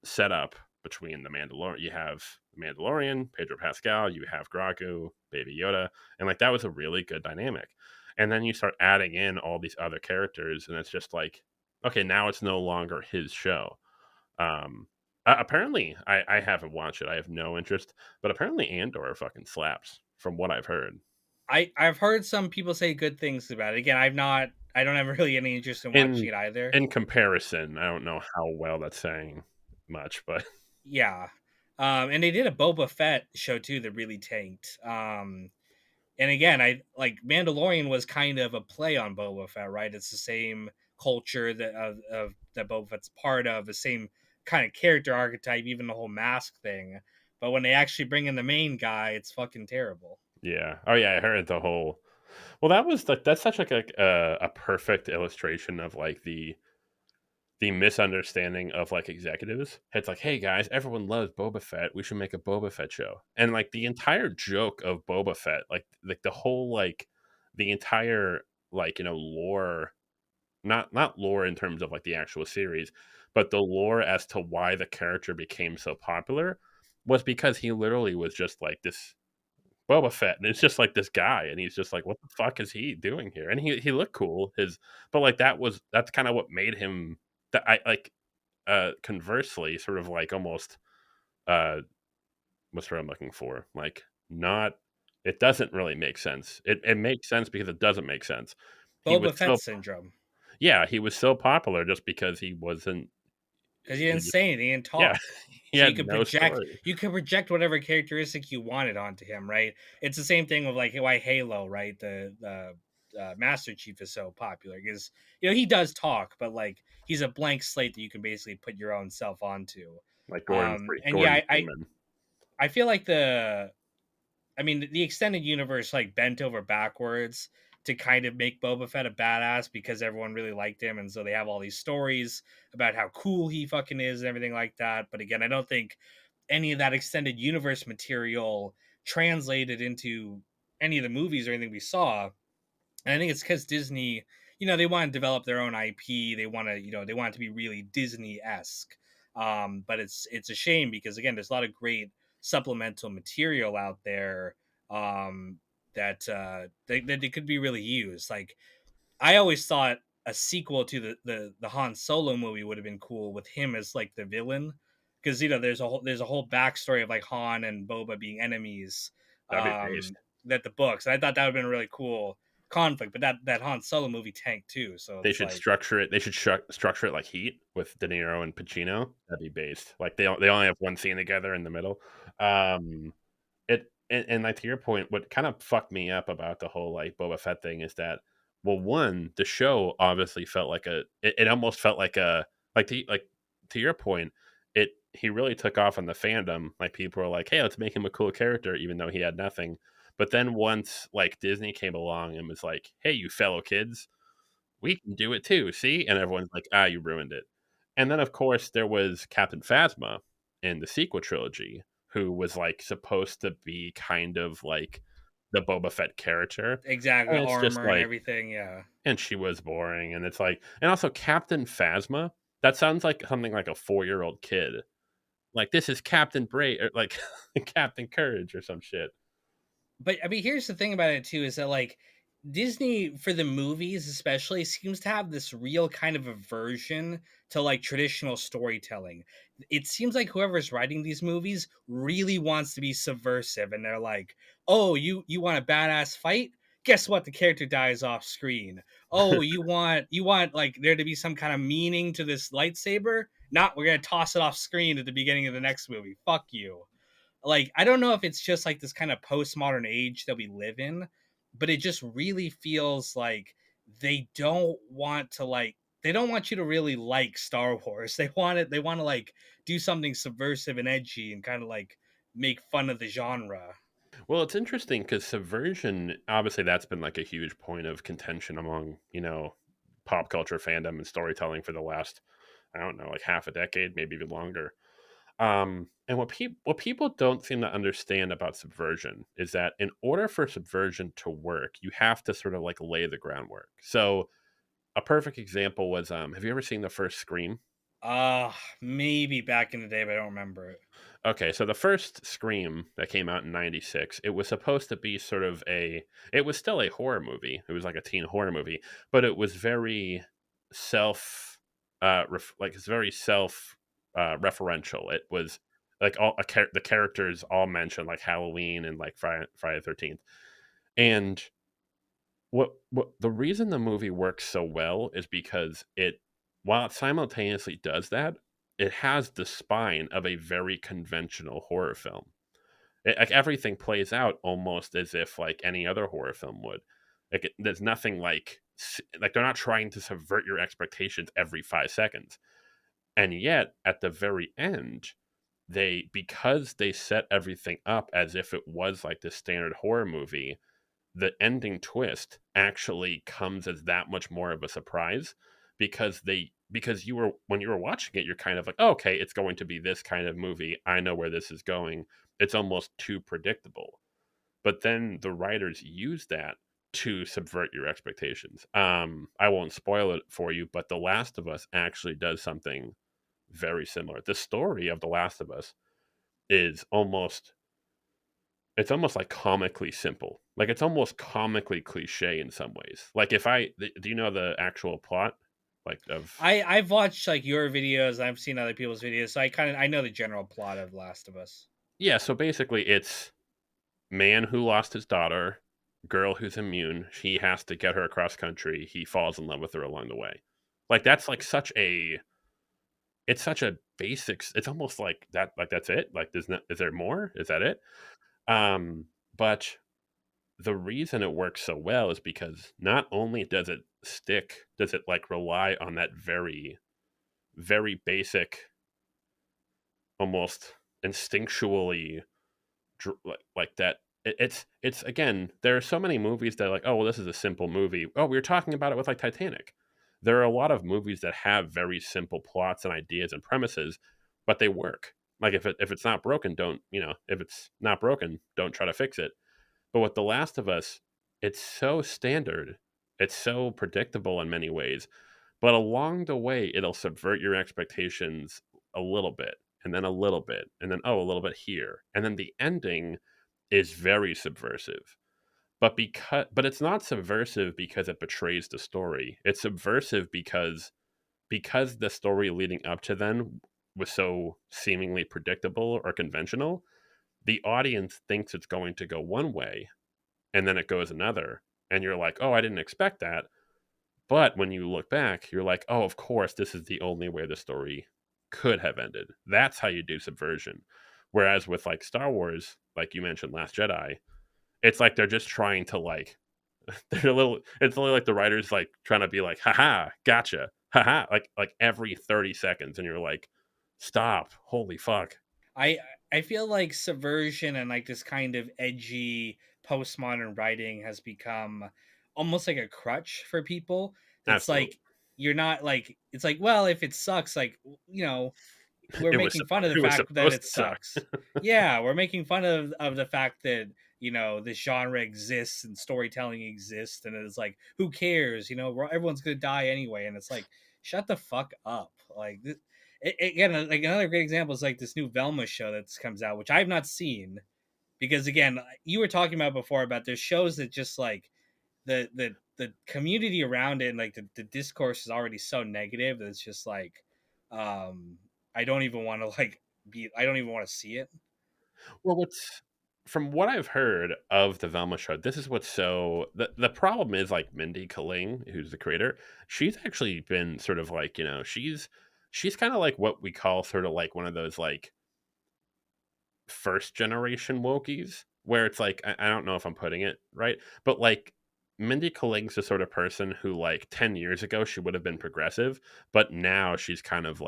setup between the Mandalorian. You have the Mandalorian, Pedro Pascal, you have Grogu, Baby Yoda, and like that was a really good dynamic. And then you start adding in all these other characters, and it's just like, okay, now it's no longer his show. Apparently, I haven't watched it. I have no interest, but apparently Andor fucking slaps from what I've heard. I've heard some people say good things about it. Again, I've not. I don't have really any interest in watching In it either. in comparison, I don't know how well that's saying much, but Yeah, and they did a Boba Fett show too that really tanked. And again, I like Mandalorian was kind of a play on Boba Fett, right? It's the same culture of that Boba Fett's part of, the same kind of character archetype, even the whole mask thing. But when they actually bring in the main guy, it's fucking terrible. yeah. Oh yeah, I heard the whole. Well, that was like that's such like a perfect illustration of like the misunderstanding of like executives. It's like, hey guys, everyone loves Boba Fett. We should make a Boba Fett show. And like the entire joke of Boba Fett, like the whole like the entire like lore, not lore in terms of like the actual series, but the lore as to why the character became so popular was because he literally was just like this Boba Fett, and it's just like this guy, and he's just like, what the fuck is he doing here? And he looked cool, but like that's kind of what made him. That I like. Conversely, sort of like almost uh, what's what I'm looking for? Like not. It doesn't really make sense. It makes sense because it doesn't make sense. He was Boba Fett so syndrome, yeah, he was so popular just because he wasn't. because he He didn't just say anything, he didn't yeah, talk. he So had no story. you could project whatever characteristic you wanted onto him, right? It's the same thing with like why Halo, right? The Master Chief is so popular because he does talk, but like he's a blank slate that you can basically put your own self onto. Like And yeah, Gordon I Freeman. I feel like the extended universe like bent over backwards to kind of make Boba Fett a badass because everyone really liked him, and so they have all these stories about how cool he fucking is and everything like that. But again, I don't think any of that extended universe material translated into any of the movies or anything we saw. And I think it's because Disney, they want to develop their own IP. They want to, they want it to be really Disney esque. But it's a shame because again, there's a lot of great supplemental material out there that that they could be really used. Like I always thought a sequel to the Han Solo movie would have been cool with him as like the villain, because there's a whole backstory of like Han and Boba being enemies, That'd be based. that the books. And I thought that would have been a really cool conflict, but that Han Solo movie tanked too. So They it's should like structure it. They should structure it like Heat with De Niro and Pacino. That'd be based. Like they only have one scene together in the middle. Um, and like to your point, what kind of fucked me up about the whole like Boba Fett thing is that, well, one, the show obviously felt like it almost felt like a like to your point, he really took off on the fandom. Like people were like, hey, let's make him a cool character, even though he had nothing. But then once like Disney came along and was like, hey, you fellow kids, we can do it too. See, and everyone's like, you ruined it. And then of course there was Captain Phasma in the sequel trilogy, who was like supposed to be kind of like the Boba Fett character. exactly And the it's just armor and like, everything. Yeah, and she was boring. And it's like, and also Captain Phasma, that sounds like something like a 4-year-old kid. Like, this is Captain Brave, or like Captain Courage or some shit. but I mean, here's the thing about it too is that like Disney for the movies especially seems to have this real kind of aversion to like traditional storytelling. It seems like whoever's writing these movies really wants to be subversive, and they're like, "Oh, you want a badass fight? Guess what? The character dies off screen. Oh, you want like there to be some kind of meaning to this lightsaber? Not, we're gonna toss it off screen at the beginning of the next movie. Fuck you." Like, I don't know if it's just like this kind of postmodern age that we live in, but it just really feels like they don't want you to really like Star Wars. They want to like do something subversive and edgy and kind of like make fun of the genre. Well, it's interesting because subversion, obviously, that's been like a huge point of contention among, pop culture fandom and storytelling for the last, I don't know, like half a decade, maybe even longer. And what people don't seem to understand about subversion is that in order for subversion to work, you have to sort of like lay the groundwork. So a perfect example was, have you ever seen the first Scream? Maybe back in the day, but I don't remember it. Okay, so the first Scream that came out in '96, it was supposed to be sort of it was still a horror movie. It was like a teen horror movie, but it was very self, like it's very self referential. It was like the characters all mentioned like Halloween and like Friday the 13th. And what the reason the movie works so well is because while it simultaneously does that, it has the spine of a very conventional horror film. Like everything plays out almost as if like any other horror film would. There's nothing like they're not trying to subvert your expectations every 5 seconds. And yet at the very end, because they set everything up as if it was like the standard horror movie, the ending twist actually comes as that much more of a surprise because you were when you were watching it, you're kind of like, oh, okay, it's going to be this kind of movie. I know where this is going. It's almost too predictable. But then the writers use that to subvert your expectations. I won't spoil it for you, but The Last of Us actually does something very similar. The story of The Last of Us is almost it's almost like comically simple. Like it's almost comically cliche in some ways. Like do you know the actual plot like of I've watched like your videos, I've seen other people's videos, so I know the general plot of Last of Us. yeah, so basically it's man who lost his daughter, girl who's immune, he has to get her across country, he falls in love with her along the way. Like that's like such a basics. It's almost like that like that's it. Like is there more? Is that it? But the reason it works so well is because not only does it like rely on that very, very basic, almost instinctually, like that. It's again, there are so many movies that are like, oh, well, this is a simple movie. Oh, we were talking about it with like Titanic. There are a lot of movies that have very simple plots and ideas and premises, but they work. Like if it's not broken, don't if it's not broken, don't try to fix it. But with The Last of Us, it's so standard. It's so predictable in many ways. But along the way, it'll subvert your expectations a little bit, and then a little bit, and then, oh, a little bit here. And then the ending is very subversive. But it's not subversive because it betrays the story. It's subversive because the story leading up to then was so seemingly predictable or conventional, the audience thinks it's going to go one way and then it goes another, and you're like, oh, I didn't expect that. But when you look back, you're like, oh, of course, this is the only way the story could have ended. That's how you do subversion. Whereas with like Star Wars, like you mentioned Last Jedi, it's like they're just trying to like they're a little it's only like the writers like trying to be like, haha, gotcha, haha, like every 30 seconds, and you're like, stop, holy fuck. I I feel like subversion and like this kind of edgy postmodern writing has become almost like a crutch for people. That's Absolutely. like you're not like it's like, well, if it sucks, like you know, we're It was making fun of the it was fact that supposed it to suck. sucks. Yeah, we're making fun of the fact that this genre exists and storytelling exists, and it's like, who cares? Everyone's gonna die anyway, and it's like, shut the fuck up. Like again, like another great example is like this new Velma show that's comes out, which I have not seen because again, you were talking about before about there's shows that just like the community around it and like the discourse is already so negative that it's just like, um I don't even want to like be I don't even want to see it. Well, what's from what I've heard of the Velma show, this is what's so the problem is like Mindy Kaling, who's the creator, she's actually been sort of like, she's kind of like what we call sort of like one of those like first generation wokies, where it's like I don't know if I'm putting it right, but like Mindy Kaling's the sort of person who like 10 years ago she would have been progressive, but now she's kind of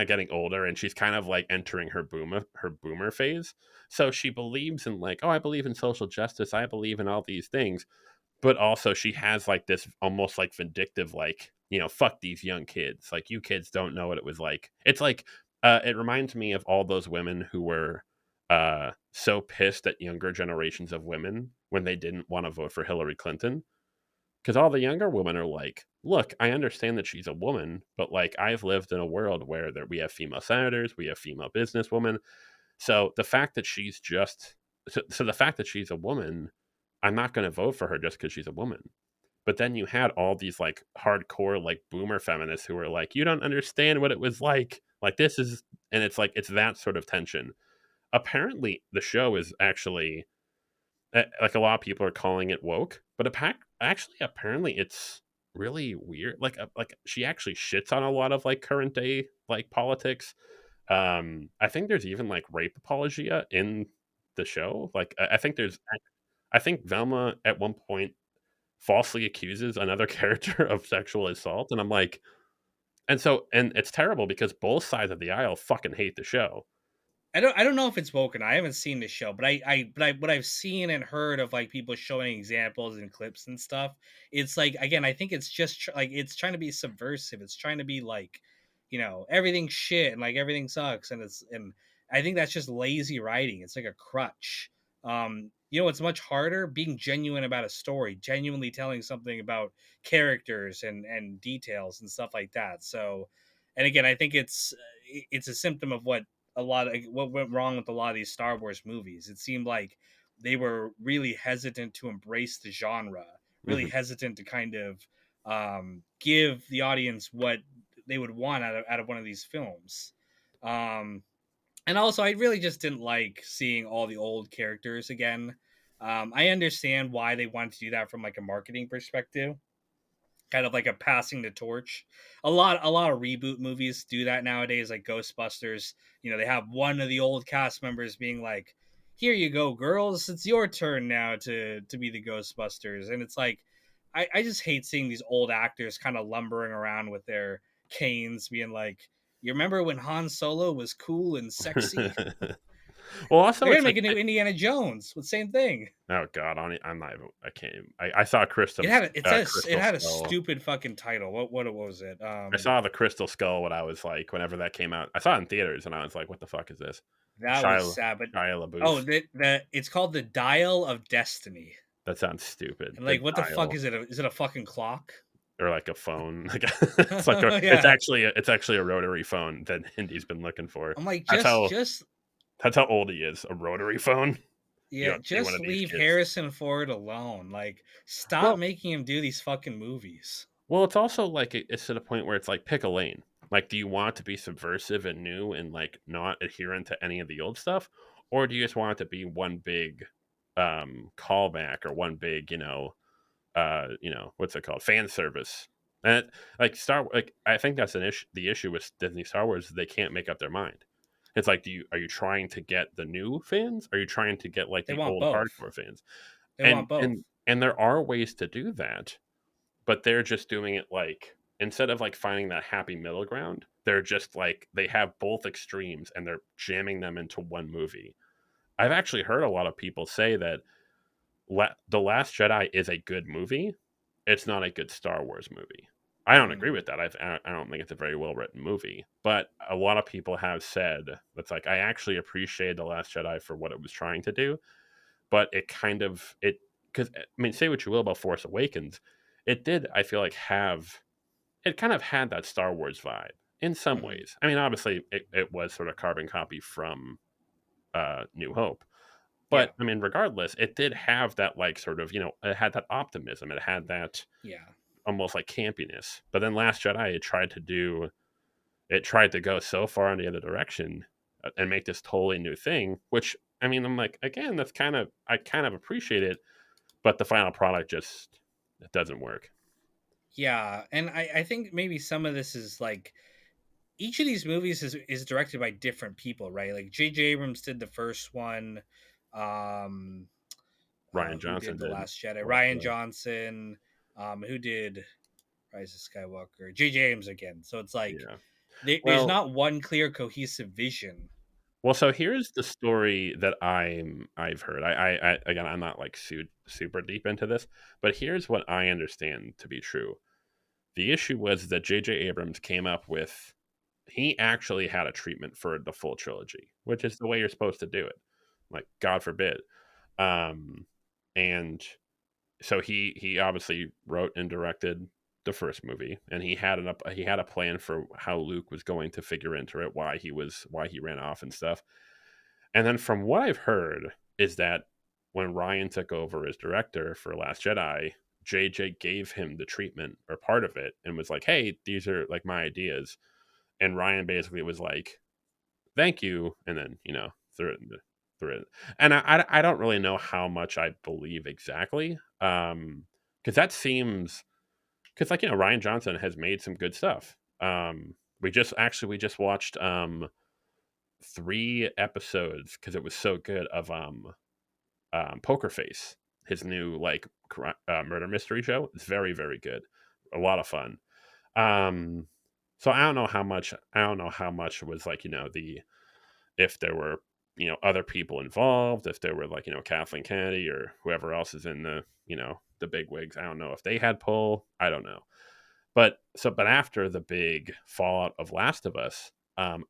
getting older and she's kind of like entering her boomer phase. So she believes in like, oh, I believe in social justice, I believe in all these things, but also she has like this almost like vindictive like, fuck these young kids, like you kids don't know what it was like. It's like it reminds me of all those women who were so pissed at younger generations of women when they didn't want to vote for Hillary Clinton, because all the younger women are like, look, I understand that she's a woman, but like I've lived in a world where we have female senators, we have female businesswomen. So the fact that she's just so the fact that she's a woman, I'm not going to vote for her just because she's a woman. But then you had all these like hardcore like boomer feminists who were like, you don't understand what it was like. Like this is, and it's like it's that sort of tension. Apparently, the show is actually like a lot of people are calling it woke, but actually apparently it's really weird. Like she actually shits on a lot of like current day like politics. I think there's even like rape apologia in the show. Like I think Velma at one point falsely accuses another character of sexual assault, and I'm like, and it's terrible because both sides of the aisle fucking hate the show. I don't know if it's woken. I haven't seen the show, but I what I've seen and heard of like people showing examples and clips and stuff. It's like, again, I think it's just like it's trying to be subversive. It's trying to be like, everything's shit and like everything sucks, and I think that's just lazy writing. It's like a crutch. It's much harder being genuine about a story, genuinely telling something about characters and details and stuff like that. So, and again, I think it's a symptom of what went wrong with a lot of these Star Wars movies. It seemed like they were really hesitant to embrace the genre, really Hmm. hesitant to kind of give the audience what they would want out of one of these films. Um, and also, I really just didn't like seeing all the old characters again. I understand why they wanted to do that from like a marketing perspective, kind of like a passing the torch. A lot of reboot movies do that nowadays, like Ghostbusters. They have one of the old cast members being like, "Here you go, girls. It's your turn now to be the Ghostbusters." And it's like, I just hate seeing these old actors kind of lumbering around with their canes, being like, "You remember when Han Solo was cool and sexy?" Well, also They're gonna it's make like a new Indiana Jones with the same thing. oh god, I'm not even. I can't. Even, I saw It Crystal had a Skull. stupid fucking title. What was it? I saw the Crystal Skull when I was like, whenever that came out. I saw it in theaters, and I was like, "What the fuck is this?" That was Shia sad, but Shia oh, LaBeouf. the it's called the Dial of Destiny. That sounds stupid. And The like, what the fuck dial is it? Is it a fucking clock? or like a phone. Like it's like Yeah. it's actually a rotary phone that Indy's been looking for. I'm like, That's just how just that's how old he is. A rotary phone. You yeah, don't see one just of these leave kids. Harrison Ford alone. Like, stop Well, making him do these fucking movies. Well, it's also like it's to the point where it's like pick a lane. Like, do you want it to be subversive and new and like not adherent to any of the old stuff, or do you just want it to be one big callback or one big what's it called, fan service? And like I think that's an issue. The issue with Disney Star Wars is they can't make up their mind. It's like, are you trying to get the new fans? Are you trying to get like They the want old both. hardcore fans? They And want both. and and there are ways to do that, but they're just doing it like instead of like finding that happy middle ground, they're just like they have both extremes and they're jamming them into one movie. I've actually heard a lot of people say that The Last Jedi is a good movie. It's not a good Star Wars movie. I don't agree Mm. with that. I don't think it's a very well written movie, but a lot of people have said that's like I actually appreciated The Last Jedi for what it was trying to do, but it kind of it because I mean, say what you will about Force Awakens, it did I feel like have it kind of had that Star Wars vibe in some Hmm. ways. I mean, obviously it was sort of carbon copy from New Hope, Yeah. But I mean, regardless, it did have that like sort of, it had that optimism. It had that Yeah. almost like campiness. But then Last Jedi, it tried to go so far in the other direction and make this totally new thing. Which I mean, I'm like, again, I kind of appreciate it, but the final product just it doesn't work. Yeah. And I think maybe some of this is like each of these movies is directed by different people, right? Like J.J. Abrams did the first one. Um, Ryan who did Johnson the did Last Jedi? the Last Ryan Jedi. Johnson. Who did Rise of Skywalker? J.J. Abrams again. So it's like Yeah. there's Well, not one clear cohesive vision. so here's the story that I've heard. I again, I'm not like super deep into this, but here's what I understand to be true. The issue was that J.J. Abrams came up with he actually had a treatment for the full trilogy, which is the way you're supposed to do it. Like, God forbid. Um, and so he obviously wrote and directed the first movie, and he had a plan for how Luke was going to figure into it, why he ran off and stuff. And then from what I've heard is that when Ryan took over as director for Last Jedi, JJ gave him the treatment or part of it and was like, "Hey, these are like my ideas." And Ryan basically was like, "Thank you," and then threw it. And I don't really know how much I believe exactly, because that seems because like Ryan Johnson has made some good stuff. We just watched 3 episodes because it was so good of Poker Face, his new like murder mystery show. It's very very good, a lot of fun. Um, so I don't know how much was like the if there were other people involved, if there were like Kathleen Kennedy or whoever else is in the the big wigs. I don't know if they had pull. I don't know. But after the big fallout of Last of Us, I'm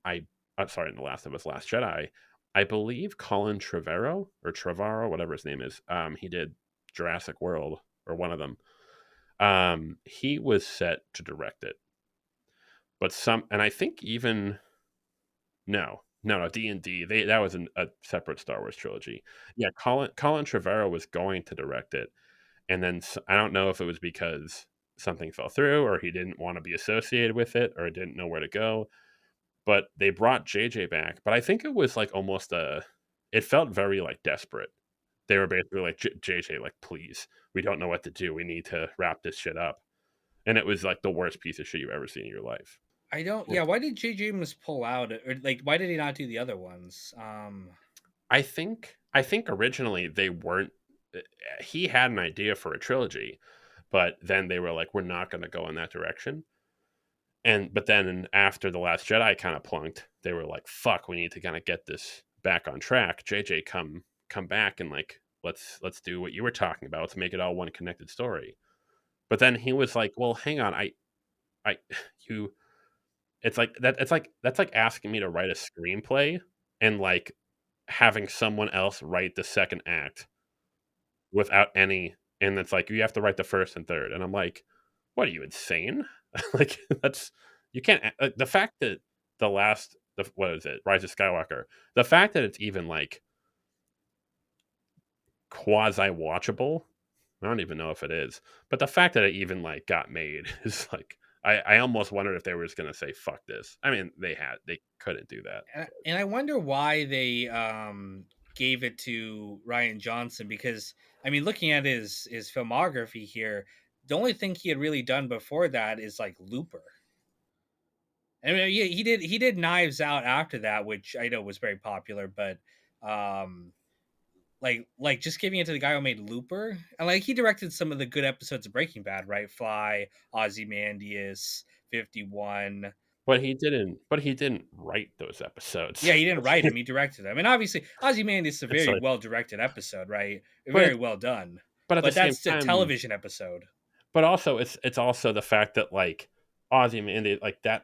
sorry, in the Last of Us, Last Jedi, I believe Colin Trevorrow, whatever his name is, he did Jurassic World or one of them. He was set to direct it, but and I think even no, D&D. That was a separate Star Wars trilogy. Yeah, Colin Trevorrow was going to direct it, and then I don't know if it was because something fell through or he didn't want to be associated with it or didn't know where to go. But they brought JJ back. But I think it was like almost it felt very like desperate. They were basically like, JJ, like, please, we don't know what to do. We need to wrap this shit up. And it was like the worst piece of shit you've ever seen in your life. I don't. Yeah. Why did J.J. Abrams pull out, or like why did he not do the other ones? I think originally they weren't. He had an idea for a trilogy, but then they were like, we're not going to go in that direction. But then after the Last Jedi kind of plunked, they were like, fuck, we need to kind of get this back on track. JJ, come back and like let's do what you were talking about. Let's make it all one connected story. But then he was like, well, hang on, I you it's like that it's like that's like asking me to write a screenplay and like having someone else write the second act without any, and it's like you have to write the first and third, and I'm like, what are you, insane? Like, that's you can't the fact that what is it, Rise of Skywalker, the fact that it's even like quasi watchable, I don't even know if it is, but the fact that it even like got made is like I almost wondered if they were just gonna say fuck this. I mean, they couldn't do that. And I wonder why they gave it to Ryan Johnson, because I mean, looking at his filmography here, the only thing he had really done before that is like Looper. I mean, yeah, he did Knives Out after that, which I know was very popular, but um, like just giving it to the guy who made Looper, and like he directed some of the good episodes of Breaking Bad, right? Fly, Ozymandias, 51. But he didn't write those episodes. Yeah, he didn't write him; he directed them. And obviously, Ozymandias is a It's very like, well directed episode, right? but Very it, well done. but at the But same that's a time, television episode. but also it's also the fact that like Ozymandias, like that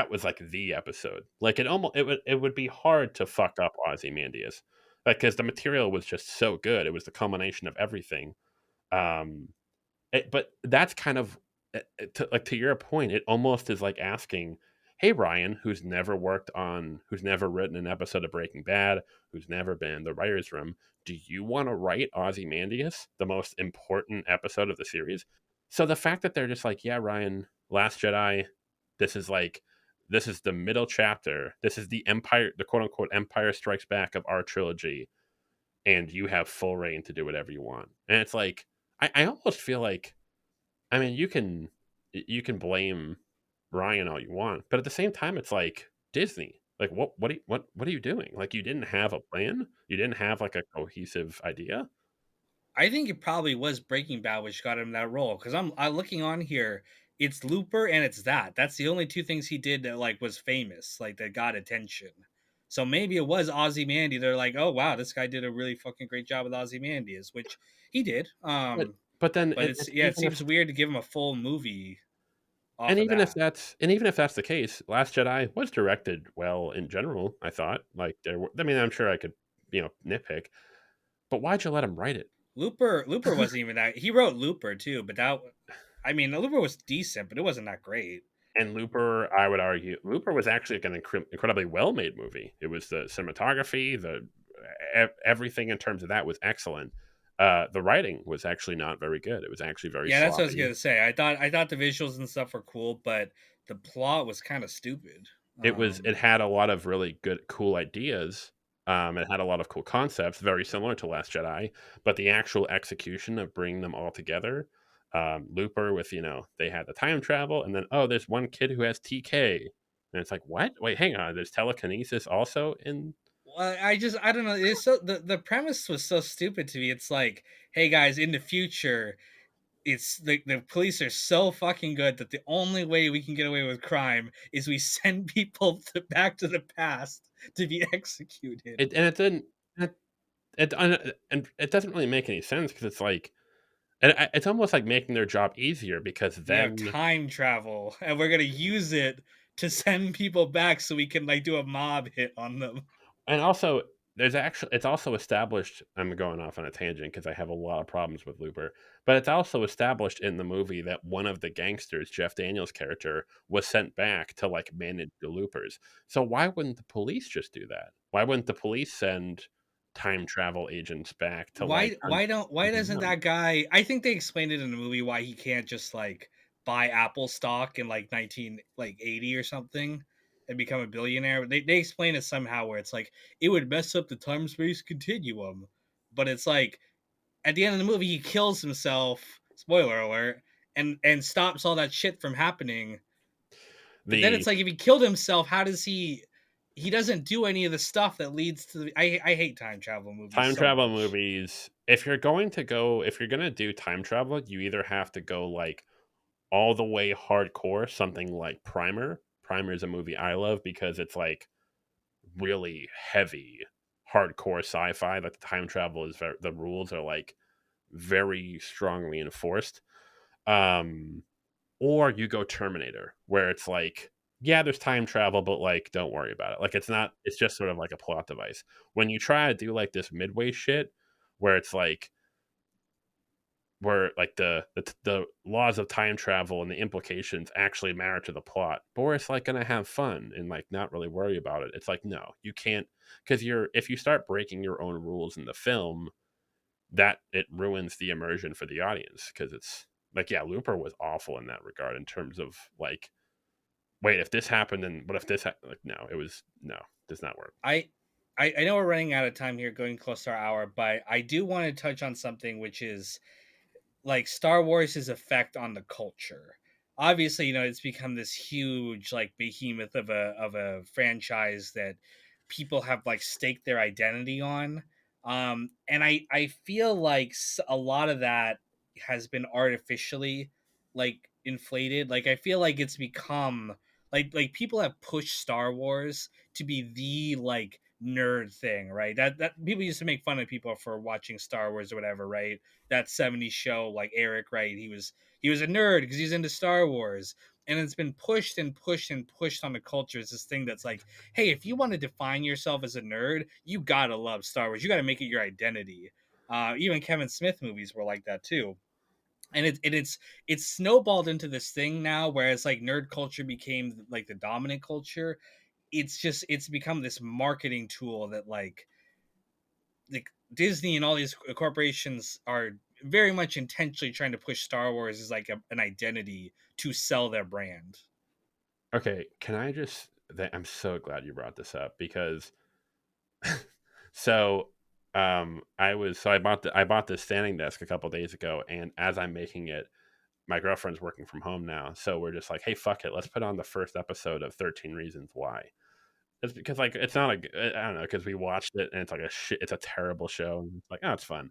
was like the episode. Like it would be hard to fuck up Ozymandias, like because the material was just so good. It was the culmination of everything. Um, but that's kind of like to your point. It almost is like asking, hey Ryan, who's never written an episode of Breaking Bad, who's never been in the writers' room, do you want to write Ozymandias, the most important episode of the series? So the fact that they're just like, yeah, Ryan, Last Jedi, this is like this is the middle chapter. This is the Empire, the quote unquote Empire Strikes Back of our trilogy, and you have full reign to do whatever you want. And it's like I almost feel like, I mean, you can blame Ryan all you want, but at the same time, it's like Disney. Like, what are you doing? Like, you didn't have a plan. You didn't have like a cohesive idea. I think it probably was Breaking Bad which got him that role because I looking on here. It's Looper and it's that. That's the only two things he did that like was famous, like that got attention. So maybe it was Ozymandias. They're like, oh wow, this guy did a really fucking great job with Ozymandias, which he did. But but then But it's yeah, it even seems if weird to give him a full movie off and of that. even if that's the case, Last Jedi was directed well in general. I thought like I mean, I'm sure I could nitpick, but why'd you let him write it? Looper wasn't even that. He wrote Looper too, but that I mean, Looper was decent, but it wasn't that great. And Looper, I would argue, Looper was actually an incredibly well made movie. It was the cinematography, everything in terms of that was excellent. The writing was actually not very good. It was actually very Yeah, that's what I was sloppy. gonna say. I thought the visuals and stuff were cool, but the plot was kind of stupid. It had a lot of really good, cool ideas. It had a lot of cool concepts, very similar to Last Jedi, but the actual execution of bringing them all together, Looper with they had the time travel, and then there's one kid who has TK, and it's like what? Wait, hang on, there's telekinesis also in. Well, I don't know. It's so the premise was so stupid to me. It's like, hey guys, in the future, it's the police are so fucking good that the only way we can get away with crime is we send people back to the past to be executed. It and it didn't. And it doesn't really make any sense because it's like, and it's almost like making their job easier because We have then. time travel, and we're gonna use it to send people back so we can like do a mob hit on them. And also, it's also established. I'm going off on a tangent because I have a lot of problems with Looper, but it's also established in the movie that one of the gangsters, Jeff Daniels' character, was sent back to like manage the Loopers. So why wouldn't the police just do that? Why wouldn't the police send time travel agents back to like Why something doesn't done? that guy, I think they explained it in the movie why he can't just like buy Apple stock in like 19 like 80 or something and become a billionaire. They explain it somehow where it's like it would mess up the time space continuum. But it's like at the end of the movie he kills himself, spoiler alert, and stops all that shit from happening. But then The it's like if he killed himself, how does he doesn't do any of the stuff that leads to I hate time travel movies time so travel much. movies, if you're going to do time travel, you either have to go like all the way hardcore, something like Primer. Primer is a movie I love because it's like really heavy, hardcore sci-fi. Like the time travel is the rules are like very strongly enforced. Um, or you go Terminator, where it's like, yeah, there's time travel, but like, don't worry about it. Like, it's not. It's just sort of like a plot device. When you try to do like this midway shit, where it's like where like the laws of time travel and the implications actually matter to the plot. Boris like gonna have fun and like not really worry about it. It's like no, you can't because if you start breaking your own rules in the film, that it ruins the immersion for the audience because it's like yeah, Looper was awful in that regard in terms of like wait if this happened and what if like no, it was no, does not work. I, I know we're running out of time here, going close to our hour, but I do want to touch on something which is like Star Wars' effect on the culture. Obviously, it's become this huge like behemoth of a franchise that people have like staked their identity on. And I feel like a lot of that has been artificially like inflated. Like I feel like it's become like people have pushed Star Wars to be the like nerd thing, right? That people used to make fun of people for watching Star Wars or whatever, right? That 70s show, like Eric, right? He was a nerd because he's into Star Wars. And it's been pushed and pushed and pushed on the culture. It's this thing that's like, hey, if you want to define yourself as a nerd, you gotta love Star Wars. You gotta make it your identity. Even Kevin Smith movies were like that too. and it's snowballed into this thing now, whereas like nerd culture became like the dominant culture. It's become this marketing tool that like Disney and all these corporations are very much intentionally trying to push Star Wars as like an identity to sell their brand. Okay, can I just? I'm so glad you brought this up because so I bought this standing desk a couple days ago, and as I'm making it, my girlfriend's working from home now, so we're just like, hey, fuck it, let's put on the first episode of 13 Reasons Why. It's because like it's not I don't know, because we watched it and it's like a shit, it's a terrible show. And it's like, oh, it's fun.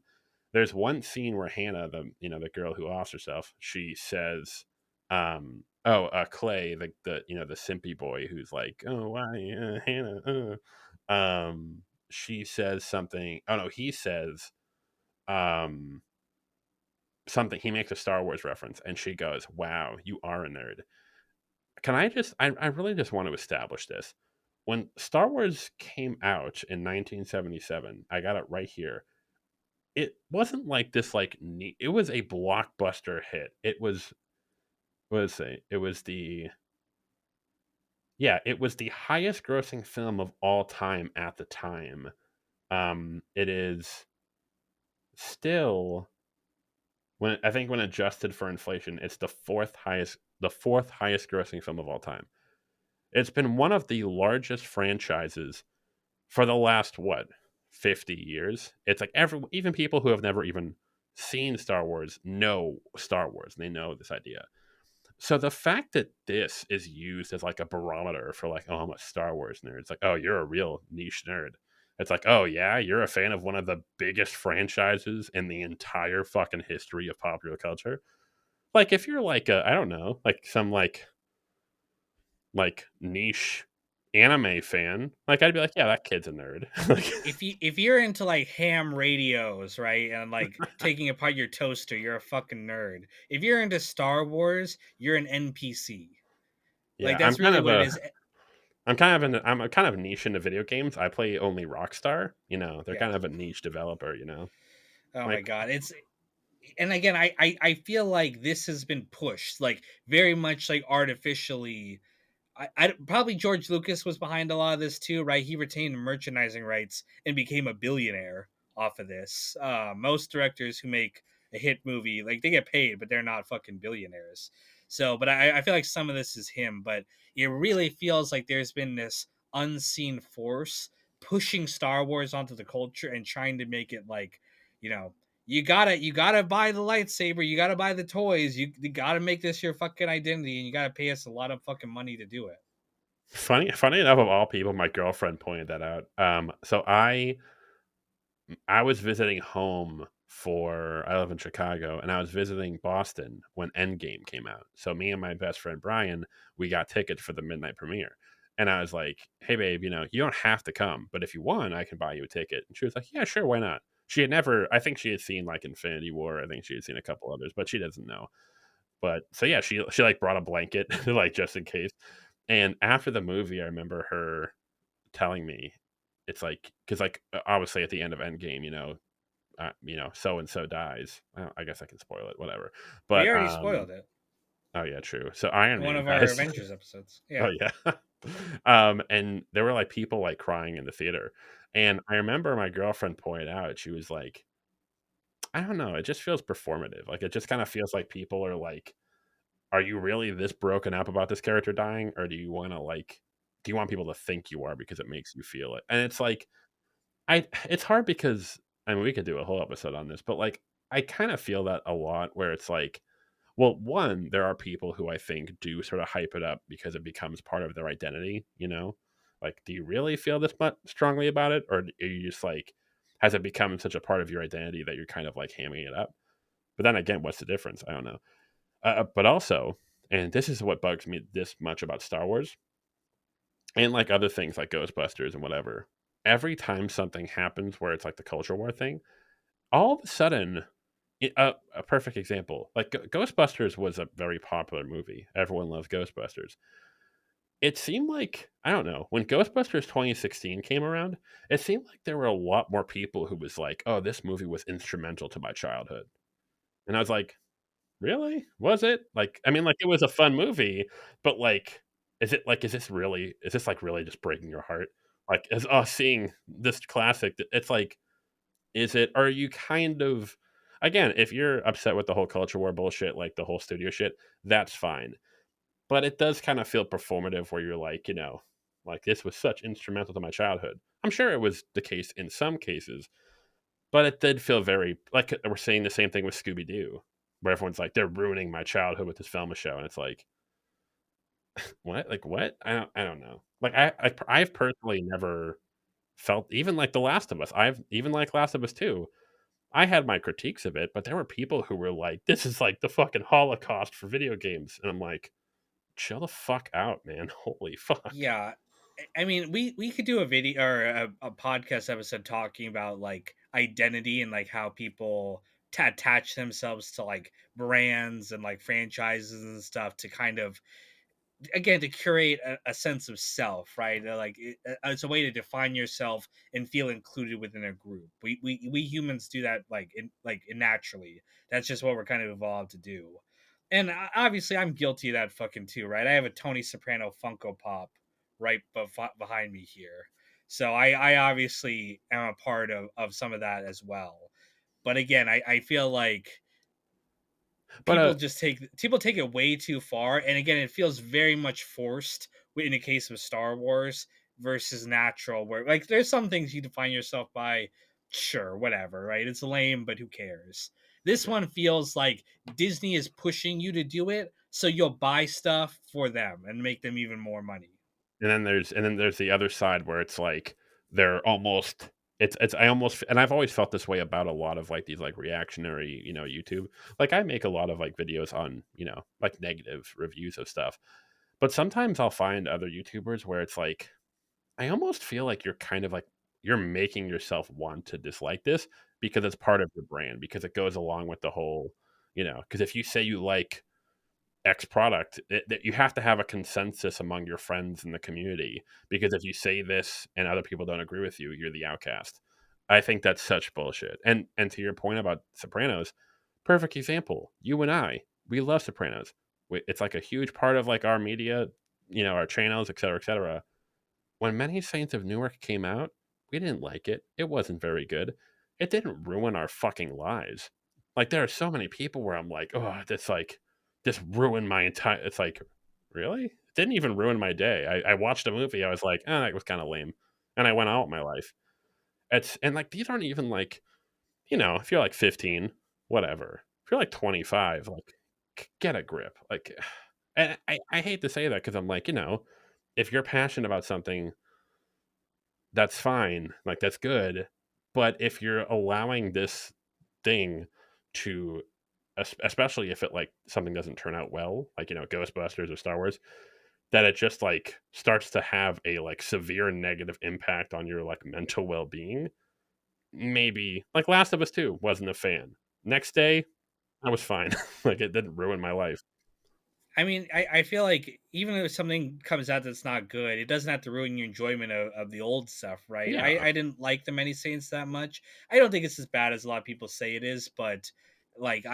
There's one scene where Hannah, the girl who offs herself, she says, Clay, the simpy boy who's like, oh, why, Hannah, she says something. Oh no, he says, um, something. He makes a Star Wars reference, and she goes, "Wow, you are a nerd." Can I just? I really just want to establish this. When Star Wars came out in 1977, I got it right here. It wasn't like this like neat. It was a blockbuster hit. It was what did it say? It was the it was the highest grossing film of all time at the time. It is still when I think when adjusted for inflation, it's the fourth highest grossing film of all time. It's been one of the largest franchises for the last what 50 years. It's like even people who have never even seen Star Wars know Star Wars, and they know this idea. So the fact that this is used as like a barometer for like, oh, I'm a Star Wars nerd, it's like, oh, you're a real niche nerd. It's like, oh yeah, you're a fan of one of the biggest franchises in the entire fucking history of popular culture. Like if you're like I don't know, like some like niche anime fan, like I'd be like, yeah, that kid's a nerd. Like, If you're into like ham radios, right, and like taking apart your toaster, you're a fucking nerd. If you're into Star Wars, you're an NPC. Like yeah, that's really what it is. I'm a kind of niche into video games. I play only Rockstar. They're Yeah. kind of a niche developer. Oh my Like god. It's and again, I feel like this has been pushed like very much like artificially. I probably George Lucas was behind a lot of this too, right? He retained merchandising rights and became a billionaire off of this. Most directors who make a hit movie, like they get paid, but they're not fucking billionaires. So, but I feel like some of this is him, but it really feels like there's been this unseen force pushing Star Wars onto the culture and trying to make it like, you know, you gotta buy the lightsaber, you gotta buy the toys, you gotta make this your fucking identity, and you gotta pay us a lot of fucking money to do it. funny enough, of all people, my girlfriend pointed that out. So I was visiting home for I live in Chicago, and I was visiting Boston when Endgame came out. So me and my best friend Brian, we got tickets for the midnight premiere. And I was like, "Hey babe, you don't have to come, but if you want, I can buy you a ticket." And she was like, "Yeah, sure, why not?" She had never I think she had seen like Infinity War, I think she had seen a couple others, but she doesn't know. But so yeah, she like brought a blanket like just in case. And after the movie, I remember her telling me it's like because like obviously at the end of Endgame, so and so dies. I guess I can spoil it, whatever. We But already spoiled it oh yeah, true. So Iron in one Man of our dies. Avengers episodes. Oh Yeah. yeah. And there were like people like crying in the theater, and I remember my girlfriend pointed out she was like, I don't know, it just feels performative. Like it just kind of feels like people are like, are you really this broken up about this character dying, or do you want people to think you are because it makes you feel it? And it's like it's hard because I mean we could do a whole episode on this, but like I kind of feel that a lot where it's like, well, one, there are people who I think do sort of hype it up because it becomes part of their identity. Like, do you really feel this much strongly about it, or are you just like, has it become such a part of your identity that you're kind of like hamming it up? But then again, what's the difference? I don't know. But also, and this is what bugs me this much about Star Wars and like other things like Ghostbusters and whatever. Every time something happens where it's like the culture war thing, all of a sudden, a perfect example, like Ghostbusters was a very popular movie. Everyone loves Ghostbusters. It seemed like, I don't know, when Ghostbusters 2016 came around, it seemed like there were a lot more people who was like, oh, this movie was instrumental to my childhood. And I was like, Really? Was it? Like, I mean, like, it was a fun movie, but, like, is this, like, really just breaking your heart? Like, as us seeing this classic, it's like, is it, are you kind of, again, if you're upset with the whole culture war bullshit, like, the whole studio shit, that's fine. But it does kind of feel performative where you're like, like, this was such instrumental to my childhood. I'm sure it was the case in some cases, but it did feel very like we're saying the same thing with Scooby Doo, where everyone's like, they're ruining my childhood with this film show, and it's like, what? Like what? I don't know. Like I've personally never felt even like The Last of Us. I've even like Last of Us 2. I had my critiques of it, but there were people who were like, this is like the fucking Holocaust for video games, and I'm like, chill the fuck out, man. Holy fuck. Yeah. I mean, we could do a video or a podcast episode talking about like identity and like how people attach themselves to like brands and like franchises and stuff to kind of, again, to curate a sense of self, right? It's a way to define yourself and feel included within a group. We humans do that naturally. That's just what we're kind of evolved to do. And obviously I'm guilty of that fucking too, right? I have a Tony Soprano Funko Pop right behind me here. So I obviously am a part of some of that as well. But again, I feel like But people take it way too far, and again it feels very much forced in the case of Star Wars versus natural, where like there's some things you define yourself by, sure, whatever, right? It's lame, but who cares? This yeah. one feels like Disney is pushing you to do it, so you'll buy stuff for them and make them even more money. And then there's the other side where it's like they're almost, it's I almost, and I've always felt this way about a lot of like these like reactionary, YouTube. Like I make a lot of like videos on, like negative reviews of stuff. But sometimes I'll find other YouTubers where it's like I almost feel like you're kind of like you're making yourself want to dislike this because it's part of your brand, because it goes along with the whole, because if you say you like X product, that you have to have a consensus among your friends in the community, because if you say this and other people don't agree with you, you're the outcast. I think that's such bullshit. And to your point about Sopranos, perfect example. You and I, we love Sopranos. It's like a huge part of like our media, our channels, et cetera, et cetera. When Many Saints of Newark came out, we didn't like it. It wasn't very good. It didn't ruin our fucking lives. Like there are so many people where I'm like, oh, that's like this ruined my entire. It's like, really? It didn't even ruin my day. I watched a movie. I was like, oh, that was kind of lame, and I went out with my life. It's and like these aren't even like, if you're like 15, whatever. If you're like 25, like get a grip. Like, and I hate to say that because I'm like, if you're passionate about something, that's fine. Like that's good. But if you're allowing this thing to, especially if it like something doesn't turn out well, like Ghostbusters or Star Wars, that it just like starts to have a like severe negative impact on your like mental well being. Maybe like Last of Us 2 wasn't a fan. Next day, I was fine. Like it didn't ruin my life. I mean, I feel like even if something comes out that's not good, it doesn't have to ruin your enjoyment of the old stuff, right? Yeah. I didn't like the Many Saints that much. I don't think it's as bad as a lot of people say it is, but like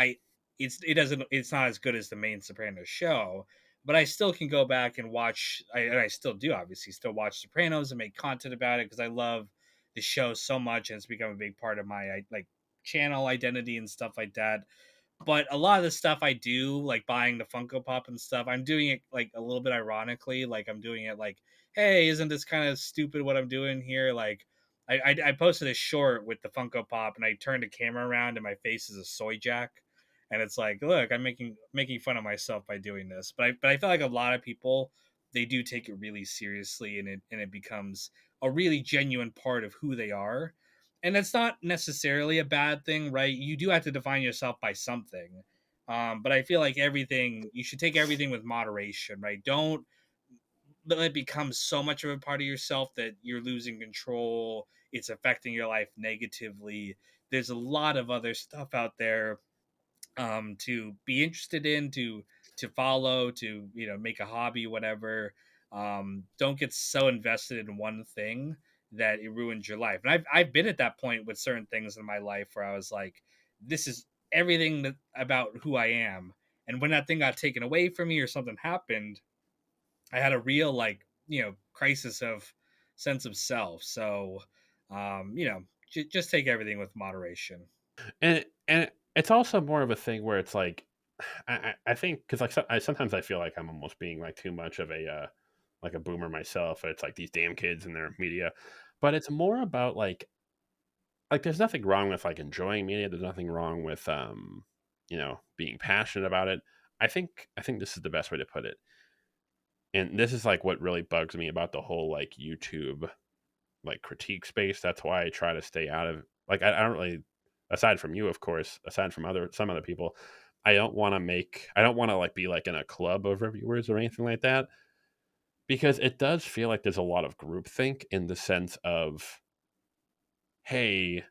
it's not as good as the main Sopranos show. But I still can go back and watch. And I still do, obviously, still watch Sopranos and make content about it because I love the show so much, and it's become a big part of my like channel identity and stuff like that. But a lot of the stuff I do, like buying the Funko Pop and stuff, I'm doing it like a little bit ironically. Like I'm doing it like, hey, isn't this kind of stupid what I'm doing here? Like I posted a short with the Funko Pop and I turned the camera around and my face is a soy jack. And it's like, look, I'm making fun of myself by doing this. But I feel like a lot of people, they do take it really seriously, and it becomes a really genuine part of who they are, and that's not necessarily a bad thing, right? You do have to define yourself by something, but I feel like everything, you should take everything with moderation, right? Don't let it become so much of a part of yourself that you're losing control. It's affecting your life negatively. There's a lot of other stuff out there to be interested in, to follow, to make a hobby, whatever. Don't get so invested in one thing that it ruins your life. And I've been at that point with certain things in my life where I was like, this is everything that, about who I am. And when that thing got taken away from me or something happened, I had a real like crisis of sense of self. So, just take everything with moderation. And it's also more of a thing where it's like I think because like sometimes I feel like I'm almost being like too much of a boomer myself. It's like these damn kids and their media, but it's more about like there's nothing wrong with like enjoying media. There's nothing wrong with being passionate about it. I think this is the best way to put it. And this is like what really bugs me about the whole like YouTube like critique space. That's why I try to stay out of like I don't really, aside from you of course, aside from some other people, I don't want to like be like in a club of reviewers or anything like that, because it does feel like there's a lot of groupthink in the sense of, hey,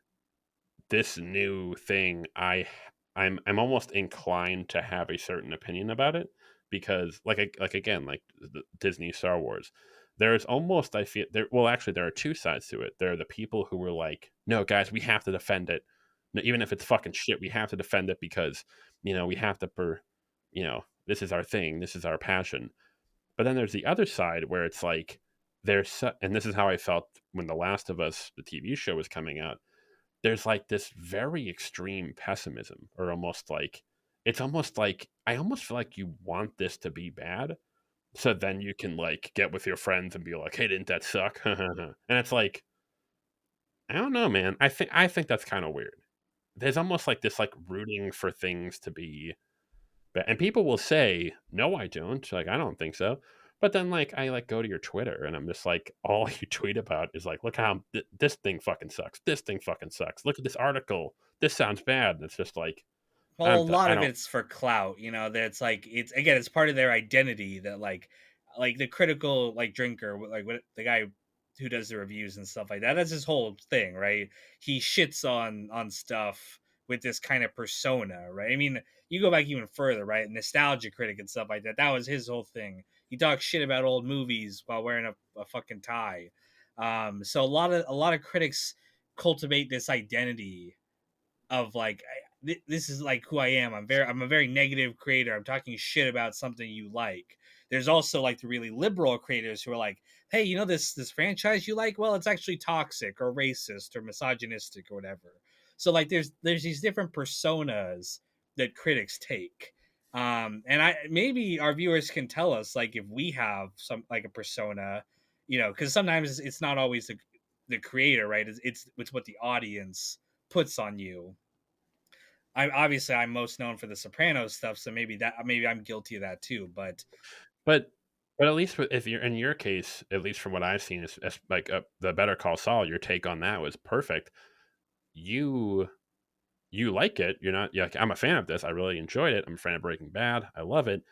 this new thing, I'm almost inclined to have a certain opinion about it, because like again, like the Disney Star Wars, there's almost, I feel there, well actually there are two sides to it. There are the people who were like, no guys, we have to defend it. No, even if it's fucking shit, we have to defend it because we have to this is our thing, this is our passion. But then there's the other side where it's like and this is how I felt when The Last of Us, the TV show, was coming out. There's like this very extreme pessimism, or almost like, it's almost like I almost feel like you want this to be bad, so then you can like get with your friends and be like, hey, didn't that suck? And it's like, I don't know, man. I think that's kind of weird. There's almost like this like rooting for things to be bad. And people will say, no, I don't. Like, I don't think so. But then like I like go to your Twitter and I'm just like, all you tweet about is like, look how this thing fucking sucks. This thing fucking sucks. Look at this article. This sounds bad. And it's just like, Well, a lot I of don't. it's for clout, that's like it's again, it's part of their identity that like the critical like drinker, like what the guy who does the reviews and stuff like that. That's his whole thing, right? He shits on stuff with this kind of persona, right? I mean, you go back even further, right? Nostalgia critic and stuff like that. That was his whole thing. He talks shit about old movies while wearing a fucking tie. So a lot of critics cultivate this identity of like this is like who I am. I'm a very negative creator. I'm talking shit about something you like. There's also like the really liberal creators who are like, hey, this franchise you like? Well, it's actually toxic or racist or misogynistic or whatever. So like there's these different personas that critics take. And I maybe our viewers can tell us like if we have some like a persona, because sometimes it's not always the creator, right? It's what the audience puts on you. I'm most known for the Sopranos stuff, so maybe I'm guilty of that too. But But at least if you're in your case, at least from what I've seen, is like the Better Call Saul. Your take on that was perfect. You you like it. You're like, I'm a fan of this. I really enjoyed it. I'm a fan of Breaking Bad. I love it.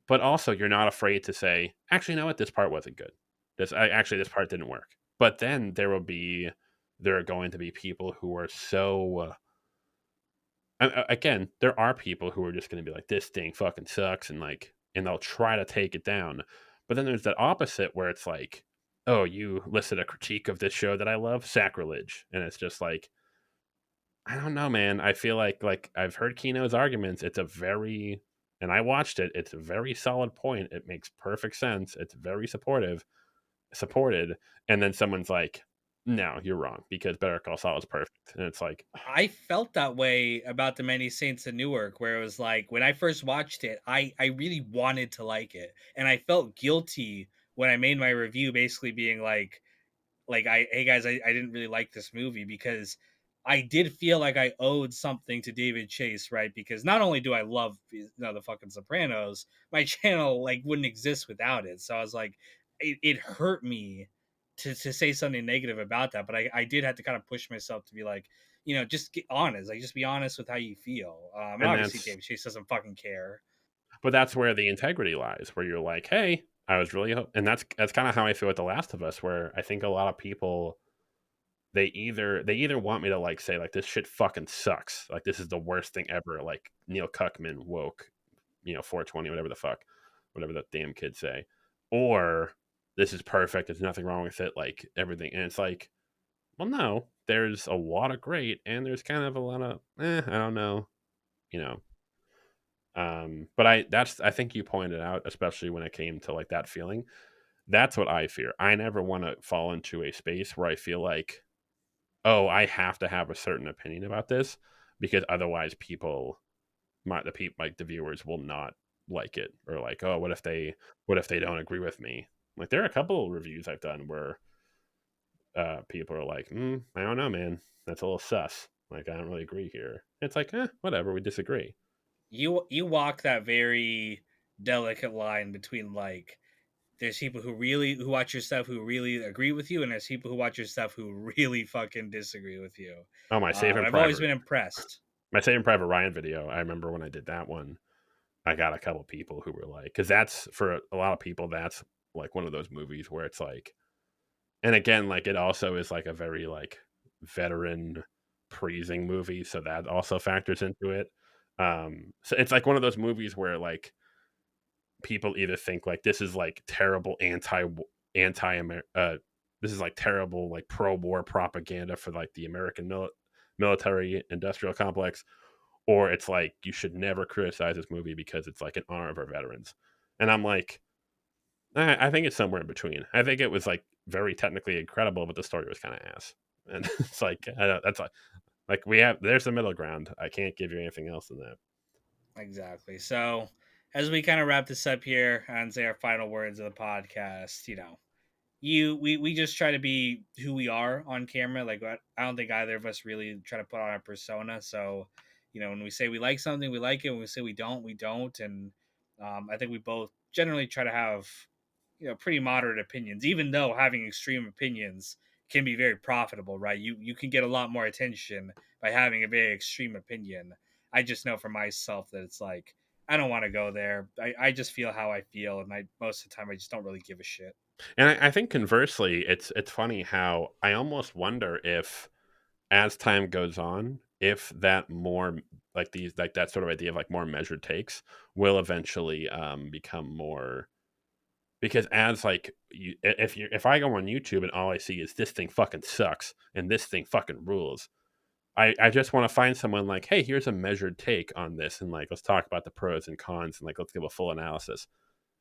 But also, you're not afraid to say, actually, you know what? This part wasn't good. This part didn't work. But then there are going to be people who are so. Again, there are people who are just going to be like, this thing fucking sucks, and like, and they'll try to take it down. But then there's that opposite where it's like, oh, you listed a critique of this show that I love, sacrilege, and it's just like, I don't know, man. I feel like I've heard Kino's arguments. And I watched it. It's a very solid point. It makes perfect sense. It's very supported. And then someone's like, "No, you're wrong because Better Call Saul is perfect." And it's like, I felt that way about the Many Saints of Newark, where it was like when I first watched it, I really wanted to like it, and I felt guilty when I made my review, basically being like hey guys, I didn't really like this movie because I did feel like I owed something to David Chase, right? Because not only do I love the fucking Sopranos, my channel like wouldn't exist without it. So I was like, it hurt me to say something negative about that, but I did have to kind of push myself to be like, just get honest, like just be honest with how you feel. And and obviously that's David Chase doesn't fucking care. but that's where the integrity lies, where you're like, "Hey, I was really," and that's kind of how I feel with The Last of Us, where I think a lot of people, they either want me to like say like this shit fucking sucks, like this is the worst thing ever, like Neil Cuckman woke, 420, whatever the fuck, whatever the damn kids say, or this is perfect, there's nothing wrong with it, like everything. And it's like, well, no, there's a lot of great and there's kind of a lot of I don't know. you know. But I think you pointed out, especially when it came to like that feeling, that's what I fear. I never want to fall into a space where I feel like, oh, I have to have a certain opinion about this because otherwise the people, like the viewers, will not like it, or like, oh, what if they don't agree with me? Like there are a couple of reviews I've done where people are like, I don't know, man, that's a little sus. Like I don't really agree here. It's like, whatever, we disagree. You walk that very delicate line between like there's people who watch your stuff who really agree with you, and there's people who watch your stuff who really fucking disagree with you. Oh, I've always been impressed. My Saving Private Ryan video. I remember when I did that one, I got a couple people who were like, because that's for a lot of people, that's like one of those movies where it's like, and again, like it also is like a very like veteran praising movie, so that also factors into it. So it's like one of those movies where like people either think like this is like terrible anti this is like terrible like pro war propaganda for like the American military industrial complex, or it's like you should never criticize this movie because it's like in honor of our veterans. And I'm like, I think it's somewhere in between. I think it was like very technically incredible, but the story was kind of ass. And it's like that's like we have there's the middle ground. I can't give you anything else than that. Exactly. So as we kind of wrap this up here and say our final words of the podcast, we just try to be who we are on camera. Like I don't think either of us really try to put on a persona. So when we say we like something, we like it. When we say we don't. And I think we both generally try to have pretty moderate opinions, even though having extreme opinions can be very profitable, right? You can get a lot more attention by having a very extreme opinion. I just know for myself that it's like I don't want to go there. I just feel how I feel, and I most of the time I just don't really give a shit. And I think conversely, it's funny how I almost wonder if as time goes on, if that more like these like that sort of idea of like more measured takes will eventually become more, because as like if I go on YouTube and all I see is this thing fucking sucks and this thing fucking rules, I just want to find someone like, hey, here's a measured take on this, and like let's talk about the pros and cons, and like let's give a full analysis.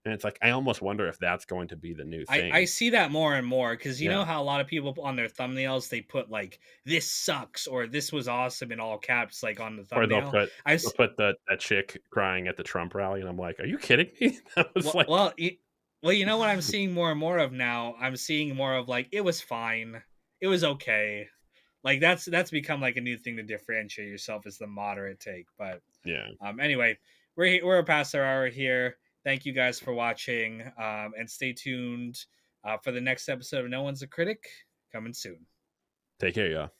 And it's like I almost wonder if that's going to be the new I thing. see that more and more because you Yeah. know how a lot of people on their thumbnails they put like this sucks or this was awesome in all caps like on the Or thumbnail. they'll put that chick crying at the Trump rally, and I'm like, are you kidding me? That was Well, like, well, you know what I'm seeing more and more of now. I'm seeing more of like it was fine, it was okay. Like that's become like a new thing to differentiate yourself as the moderate take. But yeah. anyway, we're past our hour here. Thank you guys for watching, and stay tuned for the next episode of No One's a Critic coming soon. Take care, y'all.